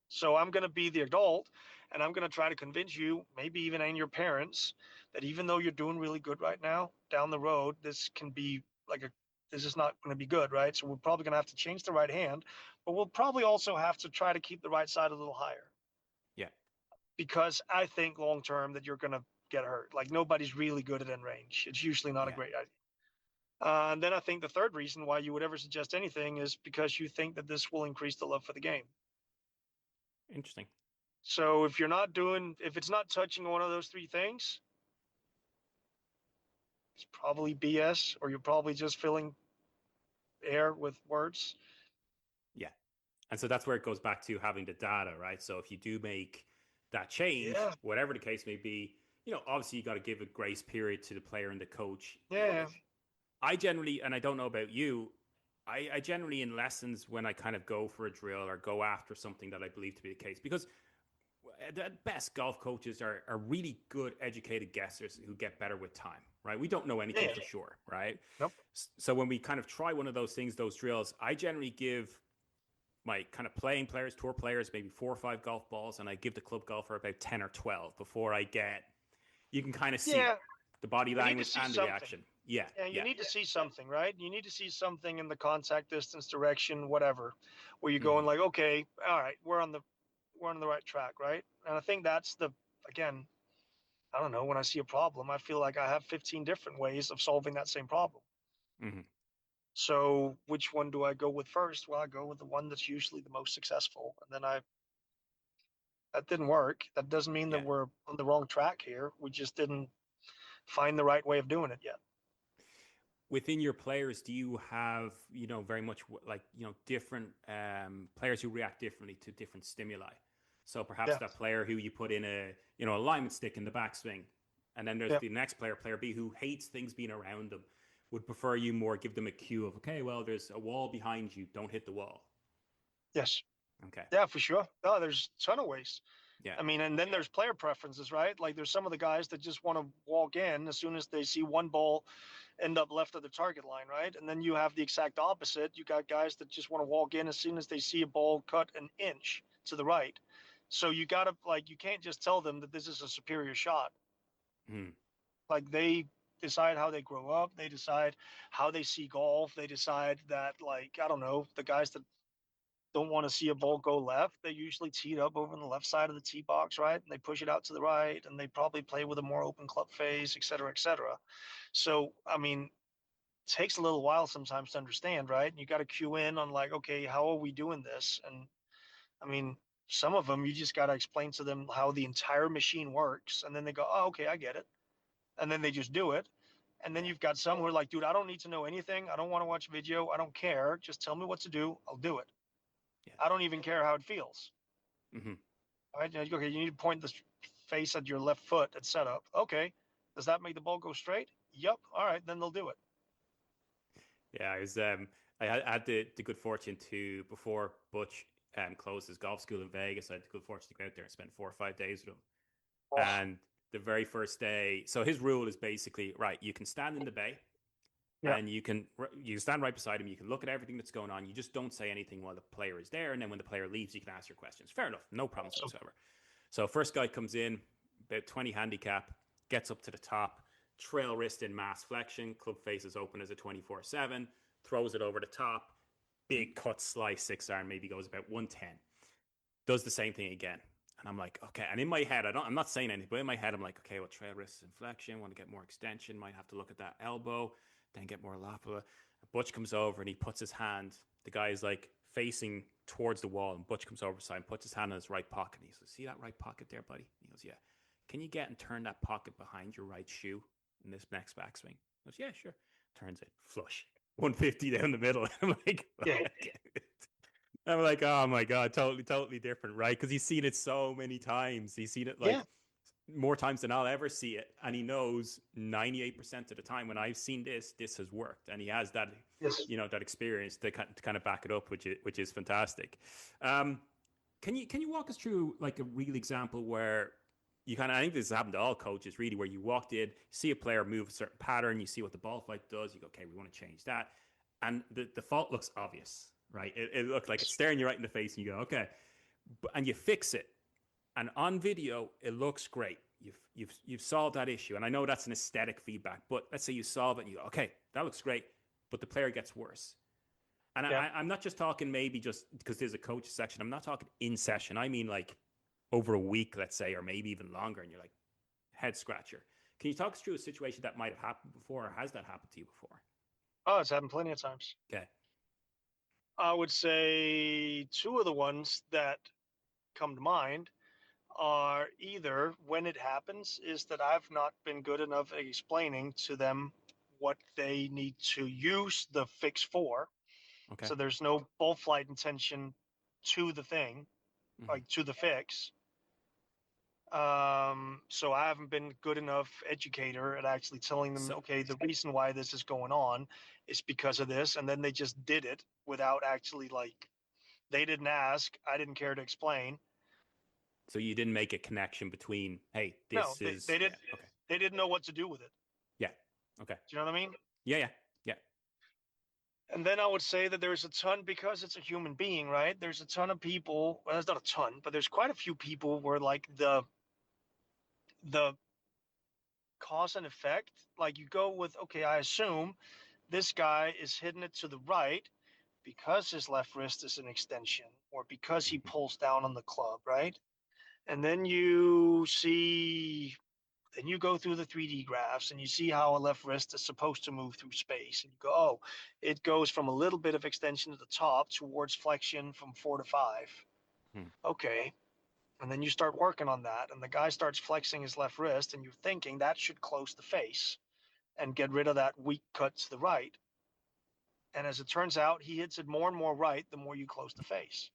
So I'm going to be the adult, and I'm going to try to convince you, maybe even and your parents, that even though you're doing really good right now, down the road, this can be this is not going to be good, right? So we're probably going to have to change the right hand, but we'll probably also have to try to keep the right side a little higher. Yeah. Because I think long term that you're going to get hurt. Like nobody's really good at end range. It's usually not a great idea. And then I think the third reason why you would ever suggest anything is because you think that this will increase the love for the game. Interesting. So if it's not touching one of those 3 things, it's probably BS, or you're probably just filling air with words. Yeah. And so that's where it goes back to having the data, right? So if you do make that change, whatever the case may be, obviously you got to give a grace period to the player and the coach. Yeah. I generally, and I don't know about you, I generally in lessons when I kind of go for a drill or go after something that I believe to be the case, because the best golf coaches are really good educated guessers who get better with time, right? We don't know anything for sure, right? Nope. So when we kind of try one of those things, those drills, I generally give my kind of playing players, tour players, maybe 4 or 5 golf balls, and I give the club golfer about 10 or 12 before you can kind of see the body language and the reaction. Yeah. You need to see something, right? You need to see something in the contact distance, direction, whatever, where you're going like, okay, all right, we're on the right track, right? And I think that's again, I don't know, when I see a problem, I feel like I have 15 different ways of solving that same problem. Mm-hmm. So which one do I go with first? Well, I go with the one that's usually the most successful. And then that didn't work. That doesn't mean that we're on the wrong track here. We just didn't find the right way of doing it yet. within your players, do you have, very much like, different players who react differently to different stimuli? So perhaps Yeah. that player who you put in a, alignment stick in the backswing, and then there's Yeah. the next player, player B, who hates things being around them, would prefer you more give them a cue of, okay, well, there's a wall behind you, don't hit the wall. Yes. Okay. Yeah, for sure. No, there's a ton of ways. Yeah. I mean, and then there's player preferences, right? Like there's some of the guys that just want to walk in as soon as they see one ball end up left of the target line, right? And then you have the exact opposite. You got guys that just want to walk in as soon as they see a ball cut an inch to the right. So you got to, like, you can't just tell them that this is a superior shot. Like they decide how they grow up. They decide how they see golf. They decide that, like, I don't know, the guys that don't want to see a ball go left, they usually tee it up over on the left side of the tee box, right? And they push it out to the right, and they probably play with a more open club face, et cetera, et cetera. So, I mean, it takes a little while sometimes to understand, right? And you got to cue in on like, okay, how are we doing this? And I mean, some of them you just got to explain to them how the entire machine works, and then they go, oh, okay, I get it, and then they just do it. And then you've got some who are like, dude, I don't need to know anything. I don't want to watch video. I don't care. Just tell me what to do. I'll do it. Yeah. I don't even care how it feels. Mm-hmm. All right. Okay. You need to point the face at your left foot at setup. Okay. Does that make the ball go straight? Yep. All right. Then they'll do it. Yeah. I had the good fortune to, before Butch closed his golf school in Vegas, I had the good fortune to go out there and spend 4 or 5 days with him. Oh. And the very first day, so his rule is basically, right, you can stand in the bay. Yeah. And you stand right beside him. You can look at everything that's going on. You just don't say anything while the player is there. And then when the player leaves, you can ask your questions. Fair enough. No problems whatsoever. So first guy comes in, about 20 handicap, gets up to the top, trail wrist in mass flexion, club face is open as a 24/7, throws it over the top, big cut slice 6-iron, maybe goes about 110. Does the same thing again. And I'm like, okay. And in my head, I'm not saying anything, but in my head, I'm like, okay, well, trail wrist and flexion, want to get more extension, might have to look at that elbow. Then get more lapella. Butch comes over and he puts his hand. The guy is like facing towards the wall, and Butch comes over beside and puts his hand in his right pocket. And he says, "See that right pocket there, buddy?" He goes, "Yeah." "Can you get and turn that pocket behind your right shoe in this next backswing?" He goes, "Yeah, sure." Turns it flush, 150 down the middle. I'm like, yeah. I'm like, oh my god, totally different, right? Because he's seen it so many times. He's seen it like. Yeah. More times than I'll ever see it, and he knows 98% of the time when I've seen this has worked, and he has that, yes. That experience to kind of back it up, which is fantastic. Can you walk us through like a real example where you I think this has happened to all coaches really, where you walked in, see a player move a certain pattern, you see what the ball flight does, you go, okay, we want to change that, and the fault looks obvious, right? It looked like it's staring you right in the face, and you go, okay, and you fix it. And on video, it looks great. You've solved that issue. And I know that's an aesthetic feedback, but let's say you solve it and you go, okay, that looks great, but the player gets worse. And yeah. I'm not just talking maybe just because there's a coach section. I'm not talking in session. I mean like over a week, let's say, or maybe even longer, and you're like, head scratcher. Can you talk us through a situation that might have happened before, or has that happened to you before? Oh, it's happened plenty of times. Okay. I would say two of the ones that come to mind are either when it happens is that I've not been good enough at explaining to them what they need to use the fix for. Okay. So there's no ball flight intention to the thing, like to the fix. So I haven't been good enough educator at actually telling them, okay, the reason why this is going on is because of this. And then they just did it without actually, like, they didn't ask. I didn't care to explain. So you didn't make a connection between, hey, this is... they didn't. Yeah, okay. They didn't know what to do with it. Yeah. Okay. Do you know what I mean? Yeah. And then I would say that there's a ton, because it's a human being, right? There's a ton of people. Well, there's not a ton, but there's quite a few people where like the cause and effect, like you go with, okay, I assume this guy is hitting it to the right because his left wrist is an extension, or because he pulls down on the club, right? And then you go through the 3D graphs and you see how a left wrist is supposed to move through space. And you go, oh, it goes from a little bit of extension to the top towards flexion from 4 to 5. Okay. And then you start working on that. And the guy starts flexing his left wrist, and you're thinking that should close the face. and get rid of that weak cut to the right. And as it turns out, he hits it more and more right the more you close the face.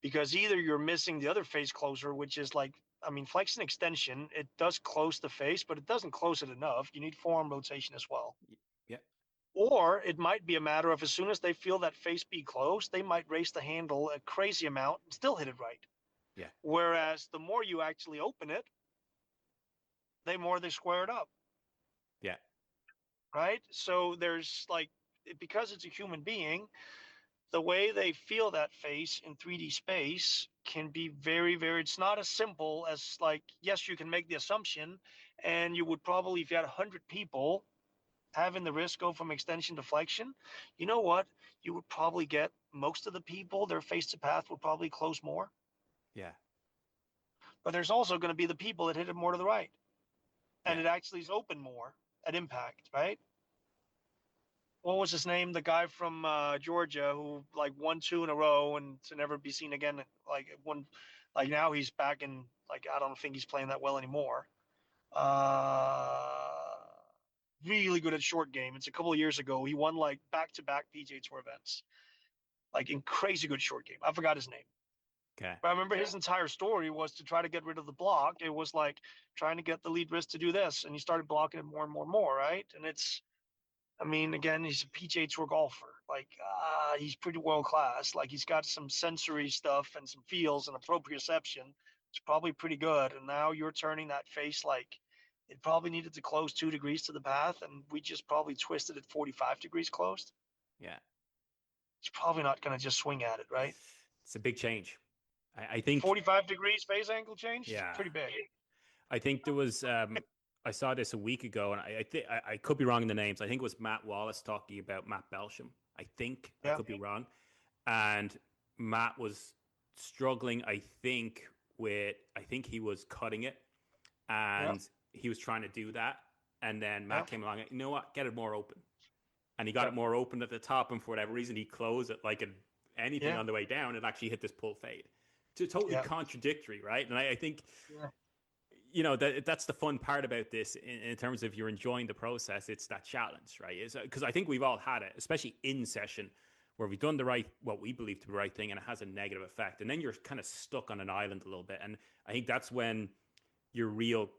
Because either you're missing the other face closer, which is like, I mean, flexion extension, it does close the face, but it doesn't close it enough. You need forearm rotation as well. Yeah. Or it might be a matter of as soon as they feel that face be closed, they might raise the handle a crazy amount and still hit it right. Yeah. Whereas the more you actually open it, the more they square it up. Yeah. Right? So there's like, because it's a human being, the way they feel that face in 3D space can be very, very, it's not as simple as like, yes, you can make the assumption, and you would probably, if you had 100 people having the wrist go from extension to flexion, you know what? You would probably get most of the people, their face to path would probably close more. Yeah. But there's also going to be the people that hit it more to the right. And Yeah. it actually is open more at impact, right? What was his name? The guy from Georgia who like won 2 in a row and to never be seen again. Like one, like now he's back in, like, I don't think he's playing that well anymore. Really good at short game. It's a couple of years ago. He won like back-to-back PGA Tour events, like in crazy good short game. I forgot his name. Okay. But I remember his entire story was to try to get rid of the block. It was like trying to get the lead wrist to do this, and he started blocking it more and more and more, right? And it's, I mean, again, he's a PGA Tour golfer. Like, he's pretty world class. Like, he's got some sensory stuff and some feels and a proprioception. It's probably pretty good. And now you're turning that face like it probably needed to close 2 degrees to the path, and we just probably twisted it 45 degrees closed. Yeah. It's probably not going to just swing at it, right? It's a big change. I think 45 degrees face angle change. Yeah. Pretty big. I think there was I saw this a week ago, and I could be wrong in the names. I think it was Matt Wallace talking about Matt Belsham. I think I could be wrong, and Matt was struggling. I think he was cutting it, and he was trying to do that, and then Matt came along. You know what? Get it more open, and he got it more open at the top, and for whatever reason, he closed it like anything on the way down, and actually hit this pull fade. It's totally contradictory, right? And I think. Yeah. You know, that's the fun part about this in terms of you're enjoying the process. It's that challenge, right? Because I think we've all had it, especially in session, where we've done what we believe to be the right thing, and it has a negative effect. And then you're kind of stuck on an island a little bit. And I think that's when your real,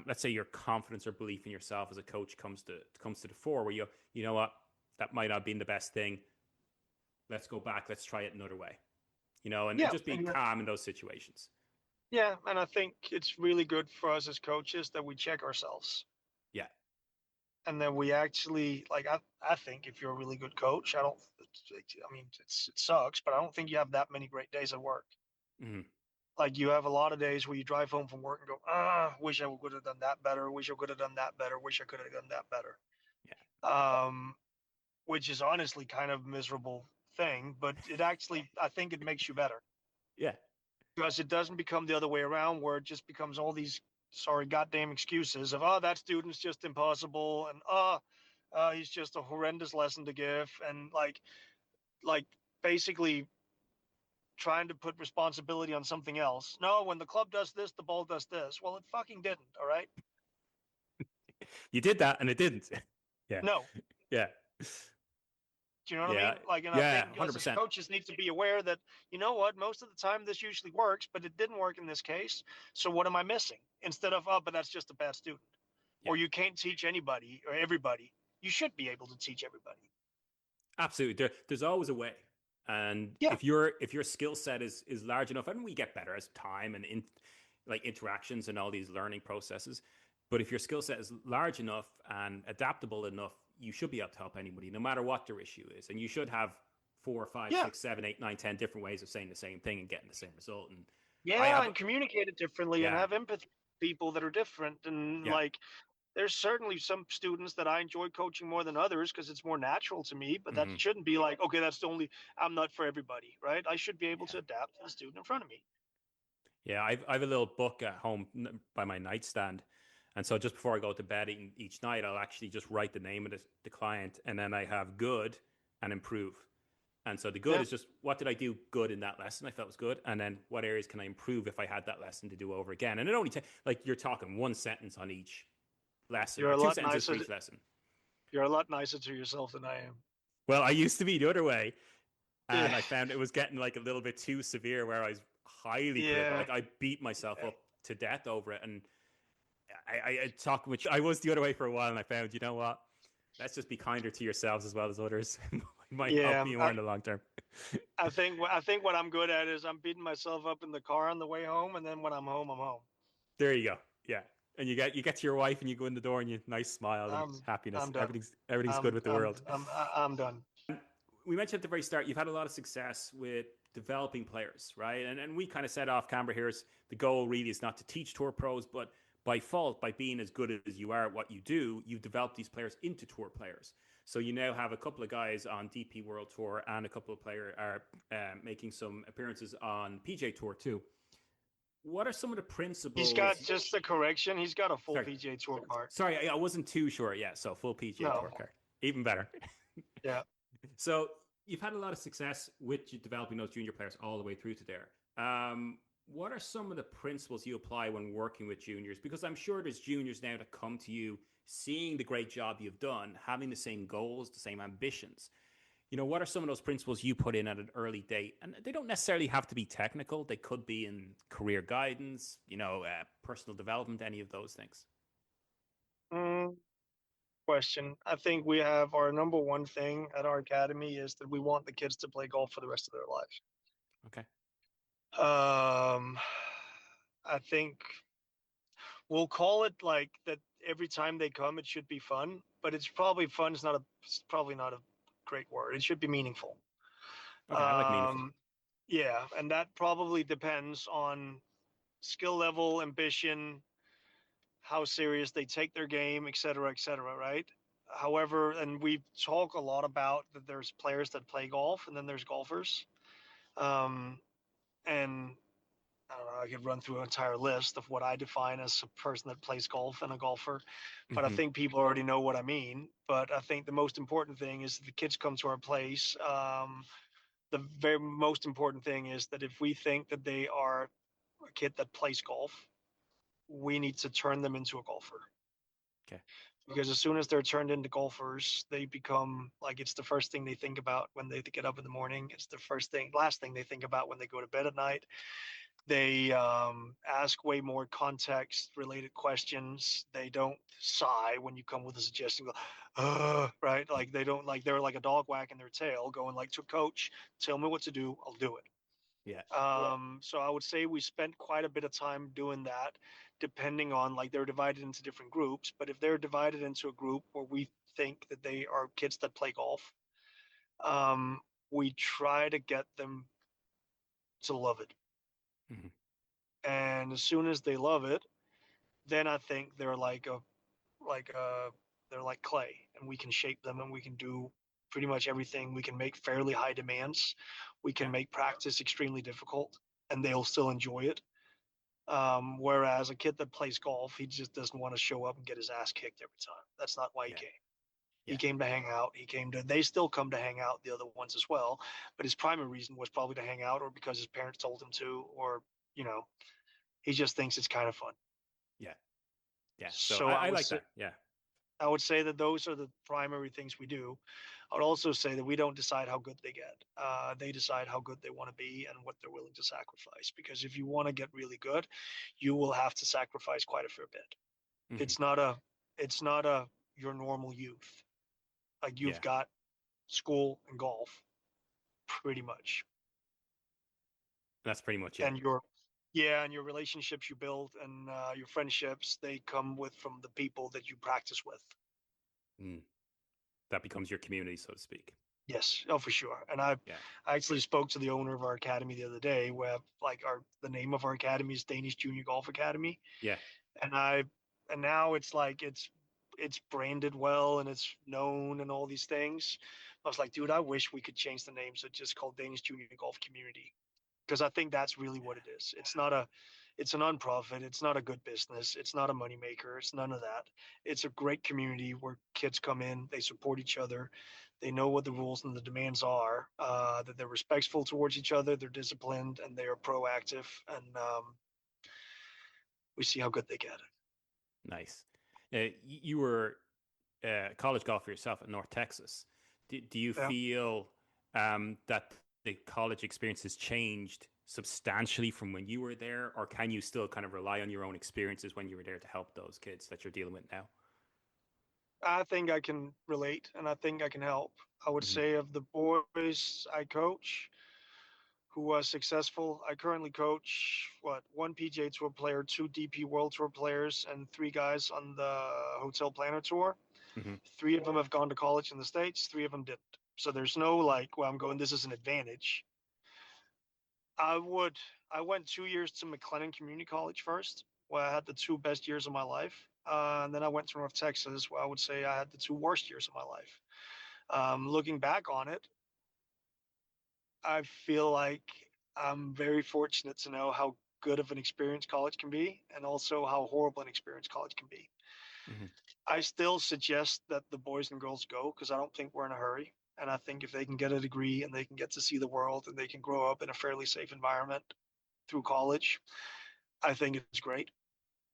let's say your confidence or belief in yourself as a coach comes to the fore, where you know what, that might not have been the best thing. Let's go back. Let's try it another way. You know, and just be calm in those situations. Yeah, and I think it's really good for us as coaches that we check ourselves. Yeah. And then we actually, like, I think if you're a really good coach, it sucks, but I don't think you have that many great days at work. Mm-hmm. Like, you have a lot of days where you drive home from work and go, wish I could have done that better, wish I could have done that better, wish I could have done that better. Yeah. Which is honestly kind of a miserable thing, but it actually, I think it makes you better. Yeah. Because it doesn't become the other way around where it just becomes all these goddamn excuses of, that student's just impossible, and he's just a horrendous lesson to give, and like basically trying to put responsibility on something else. No, when the club does this, the ball does this. Well, it fucking didn't, all right? You did that and it didn't. Yeah. No. Yeah. Do you know what I mean? Like, and I think 100%. Coaches need to be aware that, you know what, most of the time this usually works, but it didn't work in this case. So what am I missing? Instead of, but that's just a bad student. Yeah. Or you can't teach anybody or everybody. You should be able to teach everybody. Absolutely. There's always a way. And if your skill set is large enough, and we get better as time and interactions and all these learning processes, but if your skill set is large enough and adaptable enough, you should be able to help anybody, no matter what their issue is. And you should have 4, 5, 6, 7, 8, 9, 10 different ways of saying the same thing and getting the same result. And and communicate it differently and have empathy with people that are different. And there's certainly some students that I enjoy coaching more than others because it's more natural to me, but that shouldn't be like, okay, I'm not for everybody, right? I should be able to adapt to the student in front of me. Yeah, I have a little book at home by my nightstand. And so just before I go to bed each night, I'll actually just write the name of the client, and then I have good and improve. And so the good is just, what did I do good in that lesson I felt was good? And then what areas can I improve if I had that lesson to do over again? And it only takes, like, you're talking one sentence on each lesson, You're or a two lot sentences for nicer. each lesson. You're a lot nicer to yourself than I am. Well, I used to be the other way. And Yeah. I found it was getting like a little bit too severe, where I was highly critical. Like, I beat myself up to death over it. And I talk, which I was the other way for a while, and I found, you know what? Let's just be kinder to yourselves as well as others. It might help you more in the long term. I think what I'm good at is I'm beating myself up in the car on the way home, and then when I'm home, I'm home. There you go. Yeah, and you get to your wife, and you go in the door, and you nice smile and happiness. I'm done. Everything's good with the world. I'm done. We mentioned at the very start, you've had a lot of success with developing players, right? And we kind of said off camera here, is the goal really is not to teach tour pros, but by fault, by being as good as you are at what you do, you've developed these players into tour players. So you now have a couple of guys on DP World Tour, and a couple of players are making some appearances on PJ Tour too. What are some of the principles? He's got, just a correction, he's got a full PJ Tour card. Sorry, I wasn't too sure. Yeah, so full PJ Tour card. Even better. Yeah. So you've had a lot of success with developing those junior players all the way through to there. What are some of the principles you apply when working with juniors? Because I'm sure there's juniors now that come to you seeing the great job you've done, having the same goals, the same ambitions. You know, what are some of those principles you put in at an early date? And they don't necessarily have to be technical. They could be in career guidance, personal development, any of those things. Question. I think we have our number one thing at our academy is that we want the kids to play golf for the rest of their lives. Okay. I think we'll call it like that every time they come, it should be fun, but it's probably fun. It's probably not a great word. It should be meaningful. Okay, I like meaningful. Yeah, and that probably depends on skill level, ambition, how serious they take their game, et cetera, right? However, and we talk a lot about that there's players that play golf and then there's golfers. And I don't know, I could run through an entire list of what I define as a person that plays golf and a golfer, but I think people already know what I mean. But I think the most important thing is that the kids come to our place. The very most important thing is that if we think that they are a kid that plays golf, we need to turn them into a golfer. Okay. Because as soon as they're turned into golfers, they become like, it's the first thing they think about when they get up in the morning. It's the last thing they think about when they go to bed at night. They ask way more context-related questions. They don't sigh when you come with a suggestion. Go, right? Like they don't, like they're like a dog wagging their tail, going like, to coach, tell me what to do, I'll do it. Yeah. So I would say we spent quite a bit of time doing that, depending on, like, they're divided into different groups. But if they're divided into a group where we think that they are kids that play golf, we try to get them to love it. Mm-hmm. And as soon as they love it, then I think they're they're like clay, and we can shape them, and we can do pretty much everything. We can make fairly high demands. We can make practice extremely difficult, and they'll still enjoy it. Whereas a kid that plays golf, he just doesn't want to show up and get his ass kicked every time. That's not why he came. He came to hang out. They still come to hang out, the other ones as well. But his primary reason was probably to hang out, or because his parents told him to, or, he just thinks it's kind of fun. Yeah. Yeah. So I like that. Yeah. I would say that those are the primary things we do. I would also say that we don't decide how good they get. They decide how good they want to be and what they're willing to sacrifice. Because if you want to get really good, you will have to sacrifice quite a fair bit. Mm-hmm. It's not a your normal youth. Like, you've got school and golf, pretty much. That's pretty much it. And your relationships you build, and your friendships, they come from the people that you practice with. That becomes your community, so to speak. Yes, for sure. And I actually spoke to the owner of our academy the other day, where the name of our academy is Danish Junior Golf Academy. Yeah. And now it's like it's branded well, and it's known, and all these things. I was like, dude, I wish we could change the name so it's just called Danish Junior Golf Community, because I think that's really what it is. It's not It's a nonprofit. It's not a good business. It's not a moneymaker. It's none of that. It's a great community where kids come in, they support each other, they know what the rules and the demands are, that they're respectful towards each other, they're disciplined, and they are proactive. And we see how good they get it. Nice. You were a college golfer yourself at North Texas. Do you feel that the college experience has changed substantially from when you were there, or can you still kind of rely on your own experiences when you were there to help those kids that you're dealing with now? I think I can relate, and I think I can help. I would say of the boys I coach who was successful, I currently coach one PGA Tour player, two DP World Tour players, and three guys on the Hotel Planner Tour. Mm-hmm. Three of them have gone to college in the States. Three of them didn't. So there's no like, well, I'm going, this is an advantage. I went 2 years to McLennan Community College first, where I had the two best years of my life. And then I went to North Texas, where I would say I had the two worst years of my life. Looking back on it, I feel like I'm very fortunate to know how good of an experience college can be, and also how horrible an experience college can be. Mm-hmm. I still suggest that the boys and girls go, because I don't think we're in a hurry. And I think if they can get a degree and they can get to see the world and they can grow up in a fairly safe environment through college, I think it's great.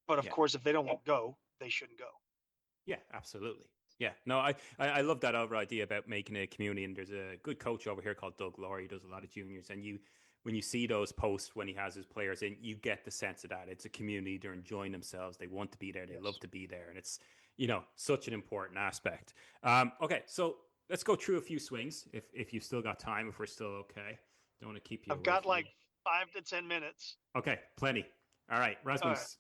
But of course, if they don't want to go, they shouldn't go. Yeah, absolutely. Yeah, no, I love that over idea about making a community. And there's a good coach over here called Doug Laurie. He does a lot of juniors. And when you see those posts when he has his players in, you get the sense of that. It's a community. They're enjoying themselves. They want to be there. They love to be there. And it's, such an important aspect. Okay, so let's go through a few swings if you've still got time, if we're still okay. Don't want to keep you. I've got like 5 to 10 minutes. Okay, plenty. All right, Rasmus.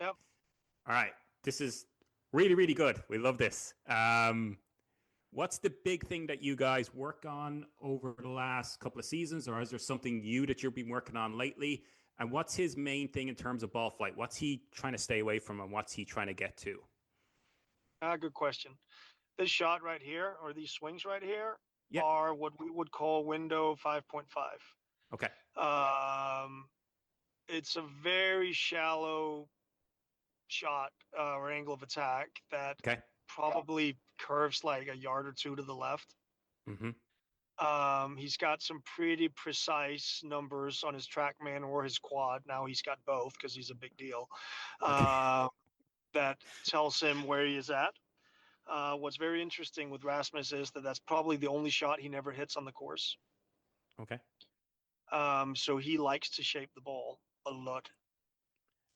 All right. Yep. All right, this is really, really good. We love this. What's the big thing that you guys work on over the last couple of seasons, or is there something that you've been working on lately? And what's his main thing in terms of ball flight? What's he trying to stay away from, and what's he trying to get to? Good question. This shot right here, or these swings right here, are what we would call window 5.5. Okay. It's a very shallow shot or angle of attack that probably curves like a yard or two to the left. Mm-hmm. He's got some pretty precise numbers on his TrackMan or his quad. Now he's got both because he's a big deal. That tells him where he is at. What's very interesting with Rasmus is that that's probably the only shot he never hits on the course. Okay. So he likes to shape the ball a lot.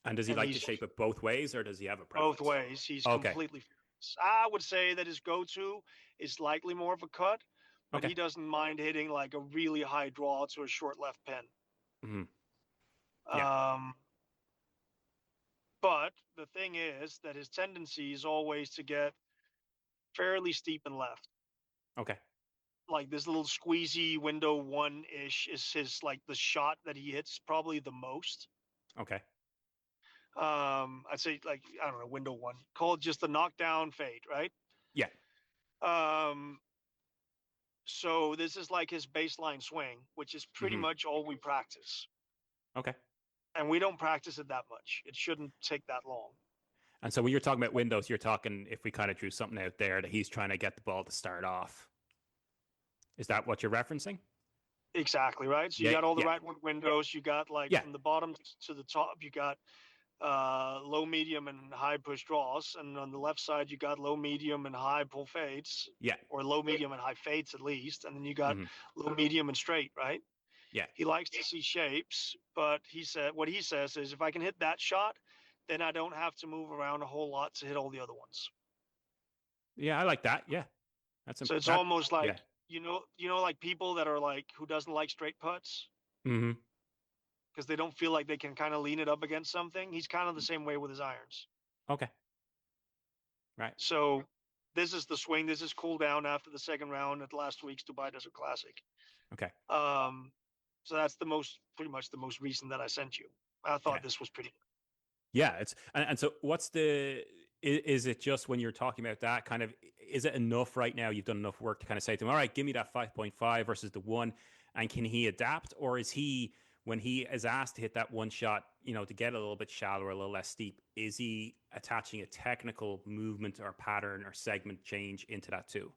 And does he like to shape it both ways, or does he have a preference? Both ways. He's completely fearless. I would say that his go-to is likely more of a cut, but he doesn't mind hitting like a really high draw to a short left pin. Mm-hmm. Yeah. But the thing is that his tendency is always to get fairly steep and left. Okay. Like this little squeezy window 1-ish is his, like the shot that he hits probably the most. Okay. I'd say like, I don't know, window 1. Call it just the knockdown fade, right? Yeah. So this is like his baseline swing, which is pretty much all we practice. Okay. And we don't practice it that much. It shouldn't take that long. And so when you're talking about windows, you're talking if we kind of drew something out there that he's trying to get the ball to start off. Is that what you're referencing? Exactly, right? So you got all the right windows. You got like from the bottom to the top, you got low, medium, and high push draws. And on the left side, you got low, medium, and high pull fades. Yeah. Or low, medium, and high fades at least. And then you got low, medium, and straight, right? Yeah. He likes to see shapes, but what he says is if I can hit that shot, then I don't have to move around a whole lot to hit all the other ones. Yeah, I like that. Yeah. So it's almost like, like people that are like, who doesn't like straight putts? Mm-hmm. Because they don't feel like they can kind of lean it up against something. He's kind of the same way with his irons. Okay. Right. So this is the swing. This is cool down after the second round at last week's Dubai Desert Classic. Okay. So that's pretty much the most recent that I sent you. I thought this was pretty good. Yeah, and so is it just when you're talking about that kind of, is it enough right now? You've done enough work to kind of say to him, all right, give me that 5.5 versus the 1, and can he adapt? Or is he when he is asked to hit that one shot, to get a little bit shallower, a little less steep, is he attaching a technical movement or pattern or segment change into that too?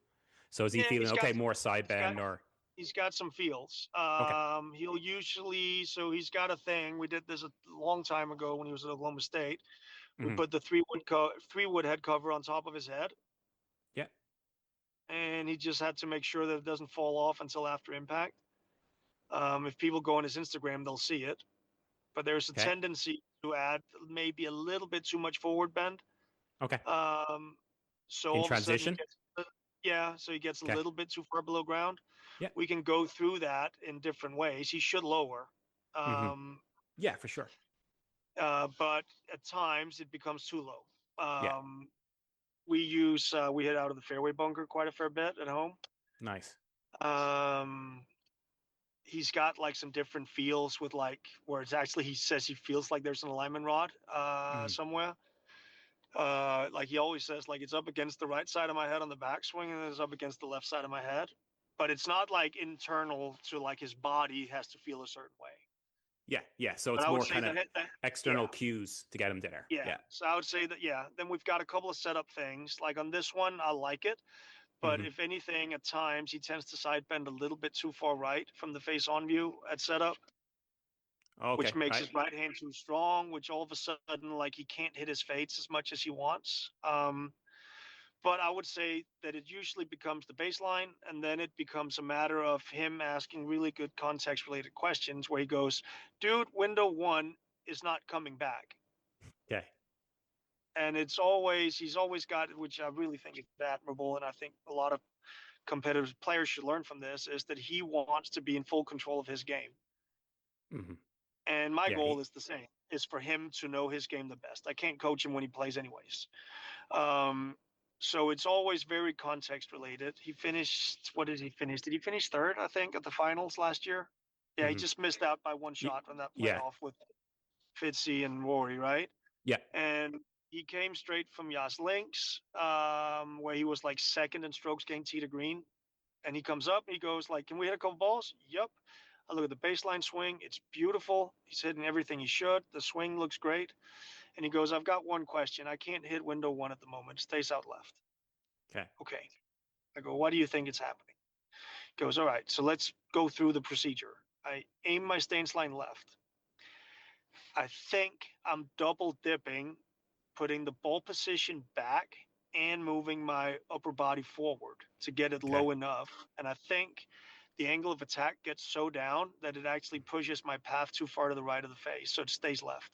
So is he feeling, okay, more side bend or? He's got some feels. Okay. He'll usually, so he's got a thing. We did this a long time ago when he was at Oklahoma State. We put the three wood head cover on top of his head. Yeah. And he just had to make sure that it doesn't fall off until after impact. If people go on his Instagram, they'll see it. But there's a tendency to add maybe a little bit too much forward bend. Okay. So in transition? So he gets a little bit too far below ground. Yeah. We can go through that in different ways. He should lower. Yeah, for sure. But at times it becomes too low. Yeah. We hit out of the fairway bunker quite a fair bit at home. Nice. He's got like some different feels with like where it's actually, he says he feels like there's an alignment rod somewhere. Like he always says, like it's up against the right side of my head on the backswing and it's up against the left side of my head. But it's not like internal to like his body has to feel a certain way. Yeah. So it's more kind of external cues to get him there. Yeah. So I would say that, Then we've got a couple of setup things. Like on this one, I like it. But if anything, at times he tends to side bend a little bit too far right from the face on view at setup. Which makes his right hand too strong, which all of a sudden, like he can't hit his fates as much as he wants. But I would say that it usually becomes the baseline, and then it becomes a matter of him asking really good context-related questions where he goes, dude, window one is not coming back. Okay. And he's always got it, which I really think is admirable, and I think a lot of competitive players should learn from this, is that he wants to be in full control of his game. And my goal is the same, is for him to know his game the best. I can't coach him when he plays anyways. So it's always very context related. He finished, what did he finish? Did he finish third, I think, at the finals last year? Yeah, he just missed out by one shot on that playoff with Fitzy and Rory, right? Yeah. And he came straight from Yas Links, where he was like second in strokes gained tee to green. And he comes up, he goes like, can we hit a couple balls? Yep. I look at the baseline swing. It's beautiful. He's hitting everything he should. The swing looks great. And he goes, I've got one question. I can't hit window one at the moment. It stays out left. Okay. I go, why do you think it's happening? He goes, all right, so let's go through the procedure. I aim my stance line left. I think I'm double dipping, putting the ball position back and moving my upper body forward to get it low enough. And I think the angle of attack gets so down that it actually pushes my path too far to the right of the face, so it stays left.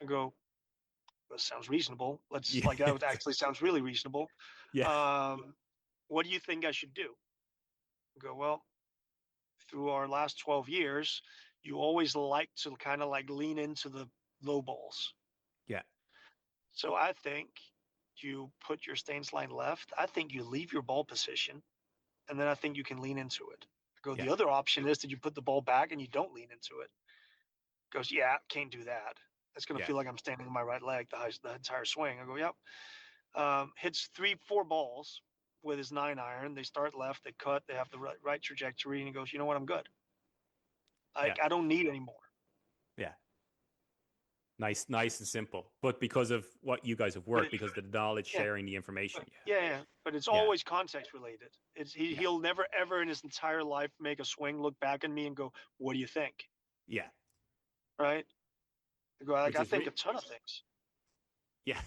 I go, that sounds reasonable. That actually sounds really reasonable. Yeah. What do you think I should do? I go, well, through our last 12 years, you always like to kind of like lean into the low balls. Yeah. So I think you put your stance line left. I think you leave your ball position, and then I think you can lean into it. I go, the other option is that you put the ball back and you don't lean into it. He goes, yeah, can't do that. It's going to feel like I'm standing on my right leg the entire swing. I go, yep. Hits 3-4 balls with his 9-iron. They start left, they cut, they have the right trajectory, and he goes, you know what, I'm good. I don't need any more. Yeah. Nice and simple. But because of what you guys have worked, because of the knowledge sharing, the information. Yeah. But it's always context related. He'll never, ever in his entire life make a swing, look back at me and go, what do you think? Yeah. Right? I think a ton of things. Yeah.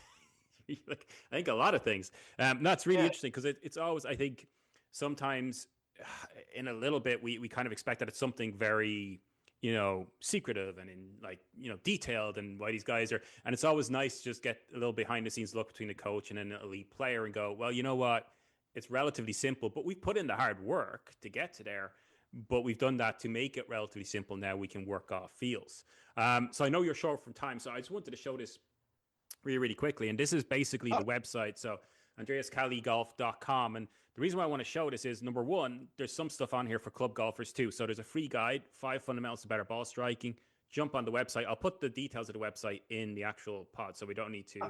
I think a lot of things. That's really interesting because it's always, I think, sometimes in a little bit, we kind of expect that it's something very, secretive and detailed and why these guys are. And it's always nice to just get a little behind the scenes look between the coach and an elite player and go, well, you know what? It's relatively simple, but we've put in the hard work to get to there. But we've done that to make it relatively simple. Now we can work off feels. So I know you're short from time, so I just wanted to show this really, really quickly. And this is basically the website. So AndreasKaliGolf.com. And the reason why I want to show this is, number one, there's some stuff on here for club golfers too. So there's a free guide, 5 fundamentals to better ball striking. Jump on the website. I'll put the details of the website in the actual pod, so we don't need to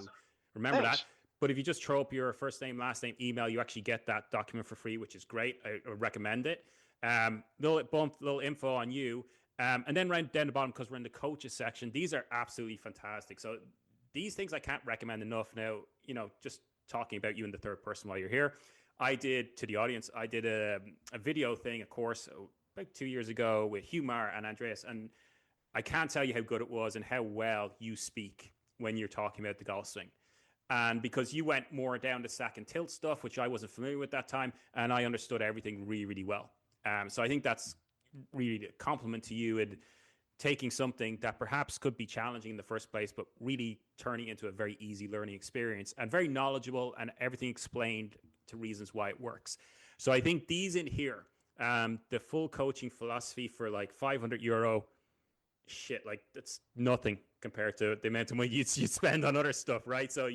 remember that. But if you just throw up your first name, last name, email, you actually get that document for free, which is great. I recommend it. Little info on you. And then right down the bottom, because we're in the coaches section, these are absolutely fantastic. So these things I can't recommend enough. Now, just talking about you in the third person while you're here, I did, to the audience, I did a video thing, a course about 2 years ago with Hugh Marr and Andreas, and I can't tell you how good it was and how well you speak when you're talking about the golf swing. And because you went more down the sack and tilt stuff, which I wasn't familiar with that time, and I understood everything really, really well. So I think that's really a compliment to you in taking something that perhaps could be challenging in the first place, but really turning into a very easy learning experience and very knowledgeable, and everything explained to reasons why it works. So I think these in here, the full coaching philosophy for like €500, shit, like that's nothing compared to the amount of money you'd spend on other stuff, right? So,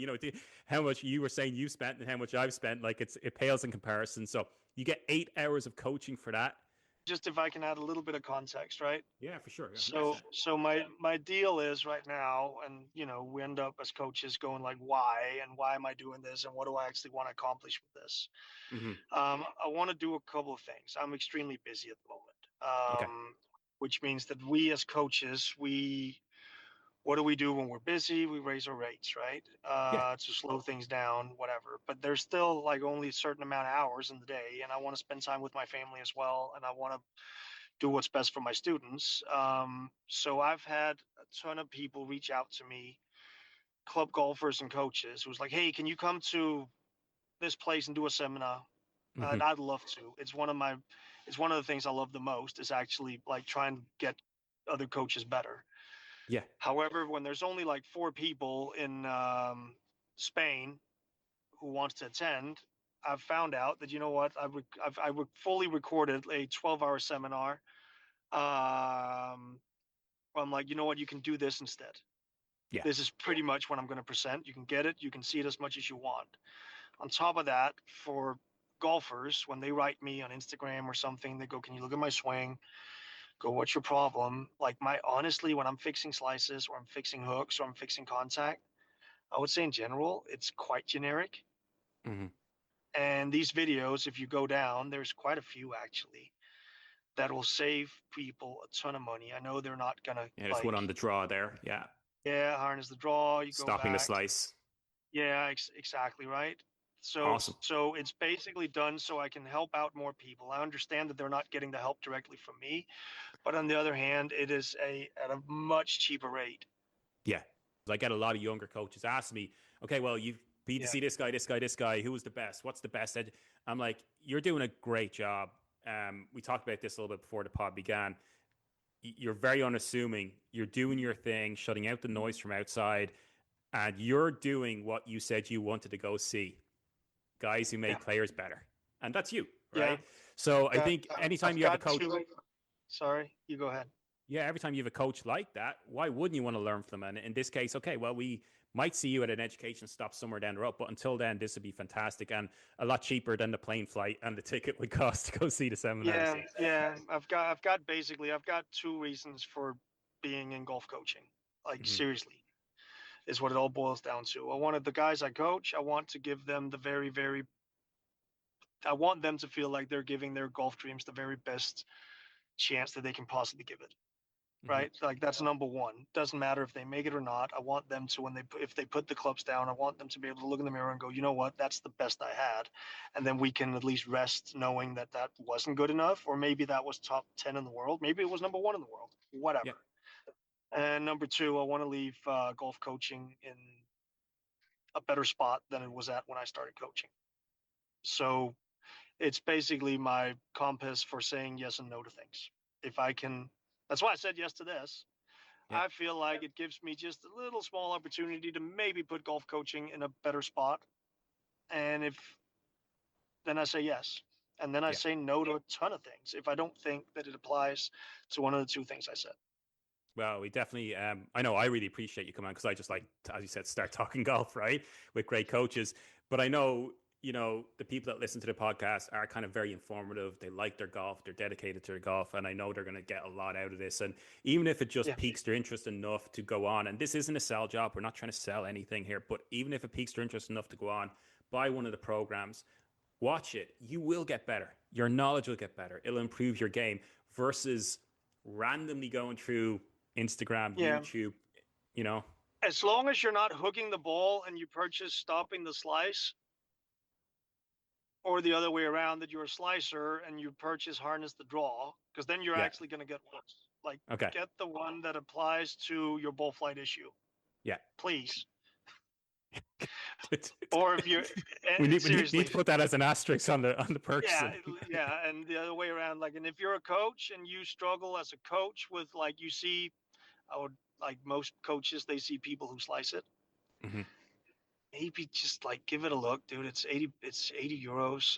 how much you were saying you spent and how much I've spent, like it pales in comparison. So you get 8 hours of coaching for that. Just if I can add a little bit of context, right? Yeah, for sure. So my deal is right now, and we end up as coaches going like, why am I doing this, and what do I actually want to accomplish with this? Mm-hmm. I want to do a couple of things. I'm extremely busy at the moment, Okay. which means that we as coaches, what do we do when we're busy? We raise our rates, right? To slow things down, whatever. But there's still like only a certain amount of hours in the day, and I want to spend time with my family as well, and I want to do what's best for my students. So I've had a ton of people reach out to me, club golfers and coaches, who's like, "Hey, can you come to this place and do a seminar?" Mm-hmm. And I'd love to. It's one of the things I love the most, is actually like trying to get other coaches better. Yeah. However, when there's only like 4 people in Spain who wants to attend, I've found out that I've fully recorded a 12-hour seminar. I'm like, you can do this instead. Yeah. This is pretty much what I'm going to present. You can get it. You can see it as much as you want. On top of that, for golfers, when they write me on Instagram or something, they go, "Can you look at my swing?" Go, "What's your problem?" Like honestly, when I'm fixing slices or I'm fixing hooks or I'm fixing contact, I would say in general, it's quite generic. Mm-hmm. And these videos, if you go down, there's quite a few actually that will save people a ton of money. I know they're not gonna There's one on the draw there. Yeah. Yeah, harness the draw. You go Stopping back. the slice. Yeah, exactly right. So Awesome. So it's basically done so I can help out more people. I understand that they're not getting the help directly from me, but on the other hand, it is at a much cheaper rate. Yeah. I get a lot of younger coaches ask me, "Okay, well, you've been to see this guy. Who was the best? What's the best?" I'm like, "You're doing a great job." We talked about this a little bit before the pod began. You're very unassuming. You're doing your thing, shutting out the noise from outside, and you're doing what you said you wanted to go see. Guys who make players better. And that's you, right? Yeah. So I think anytime you have a coach... Sorry, you go ahead. Yeah, every time you have a coach like that, why wouldn't you want to learn from them? And in this case, okay, well, we might see you at an education stop somewhere down the road, but until then, this would be fantastic and a lot cheaper than the plane flight and the ticket would cost to go see the seminar. Yeah. I've got 2 reasons for being in golf coaching. Like seriously, is what it all boils down to. I wanted the guys I coach, I want to give them I want them to feel like they're giving their golf dreams the very best chance that they can possibly give it. Right? Like that's number one. Doesn't matter if they make it or not. I want them to, if they put the clubs down, I want them to be able to look in the mirror and go, "You know what? That's the best I had." And then we can at least rest knowing that that wasn't good enough, or maybe that was top 10 in the world. Maybe it was number 1 in the world, whatever. Yeah. And number 2, I want to leave golf coaching in a better spot than it was at when I started coaching. So it's basically my compass for saying yes and no to things. If I can, that's why I said yes to this. Yeah. I feel like it gives me just a little small opportunity to maybe put golf coaching in a better spot. And then I say yes. And then I say no to a ton of things if I don't think that it applies to one of the 2 things I said. Well, we definitely, I know I really appreciate you coming on because I just like, as you said, start talking golf, right? With great coaches. But I know, the people that listen to the podcast are kind of very informative. They like their golf. They're dedicated to their golf. And I know they're going to get a lot out of this. And even if it just piques their interest enough to go on, and this isn't a sell job. We're not trying to sell anything here. But even if it piques their interest enough to go on, buy one of the programs, watch it. You will get better. Your knowledge will get better. It'll improve your game versus randomly going through Instagram, Yeah. YouTube, you know. As long as you're not hooking the ball and you purchase stopping the slice, or the other way around, that you're a slicer and you purchase harness the draw, because then you're Yeah. actually going to get worse. Like, Okay. get the one that applies to your bull flight issue. Yeah. Please. Or if you're we need seriously, to put that as an asterisk on the purchase. yeah, and the other way around. Like, and if you're a coach and you struggle as a coach with, like, you see, like most coaches, they see people who slice it. Mm-hmm. Maybe just like give it a look, dude. It's 80 euros.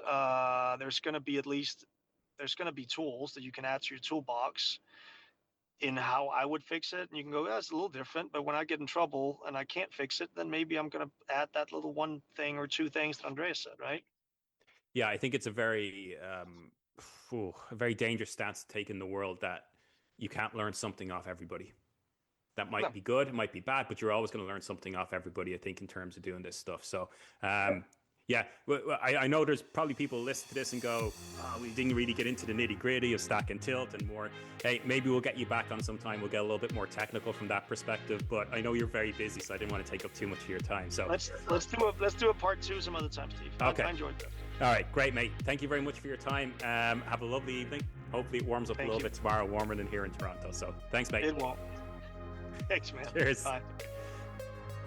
There's gonna be tools that you can add to your toolbox in how I would fix it, and you can go, it's a little different, but when I get in trouble and I can't fix it, then maybe I'm gonna add that little one thing or two things that Andreas said, right? Yeah, I think it's a very dangerous stance to take in the world, that you can't learn something off everybody. That might be good, it might be bad, but you're always going to learn something off everybody, I think, in terms of doing this stuff. So, yeah, I know there's probably people who listen to this and go, oh, we didn't really get into the nitty gritty of stack and tilt and more. Hey, maybe we'll get you back on sometime. We'll get a little bit more technical from that perspective, but I know you're very busy, so I didn't want to take up too much of your time. So let's do a part 2 some other time, Steve. Okay. I enjoyed that. All right, great, mate. Thank you very much for your time. Have a lovely evening. Hopefully it warms up a little bit tomorrow, warmer than here in Toronto. So thanks, mate. It won't. Thanks, man. Cheers. Bye.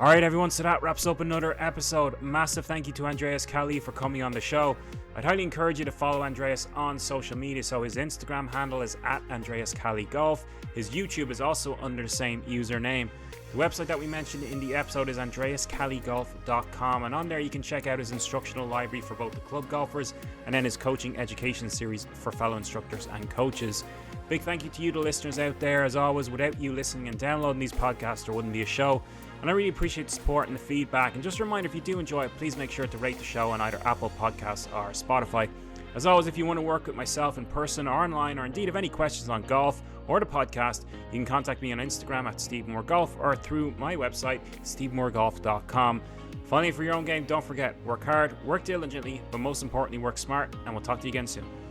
All right, everyone, so that wraps up another episode. Massive thank you to Andreas Kali for coming on the show. I'd highly encourage you to follow Andreas on social media. So his Instagram handle is @AndreasKaliGolf. His YouTube is also under the same username. The website that we mentioned in the episode is andreaskaligolf.com, and on there you can check out his instructional library for both the club golfers and then his coaching education series for fellow instructors and coaches. Big thank you to you, the listeners out there. As always, without you listening and downloading these podcasts, there wouldn't be a show. And I really appreciate the support and the feedback. And just a reminder, if you do enjoy it, please make sure to rate the show on either Apple Podcasts or Spotify. As always, if you want to work with myself in person or online, or indeed have any questions on golf or the podcast, you can contact me on Instagram @SteveMooreGolf or through my website, SteveMooreGolf.com. Finally, for your own game, don't forget, work hard, work diligently, but most importantly, work smart, and we'll talk to you again soon.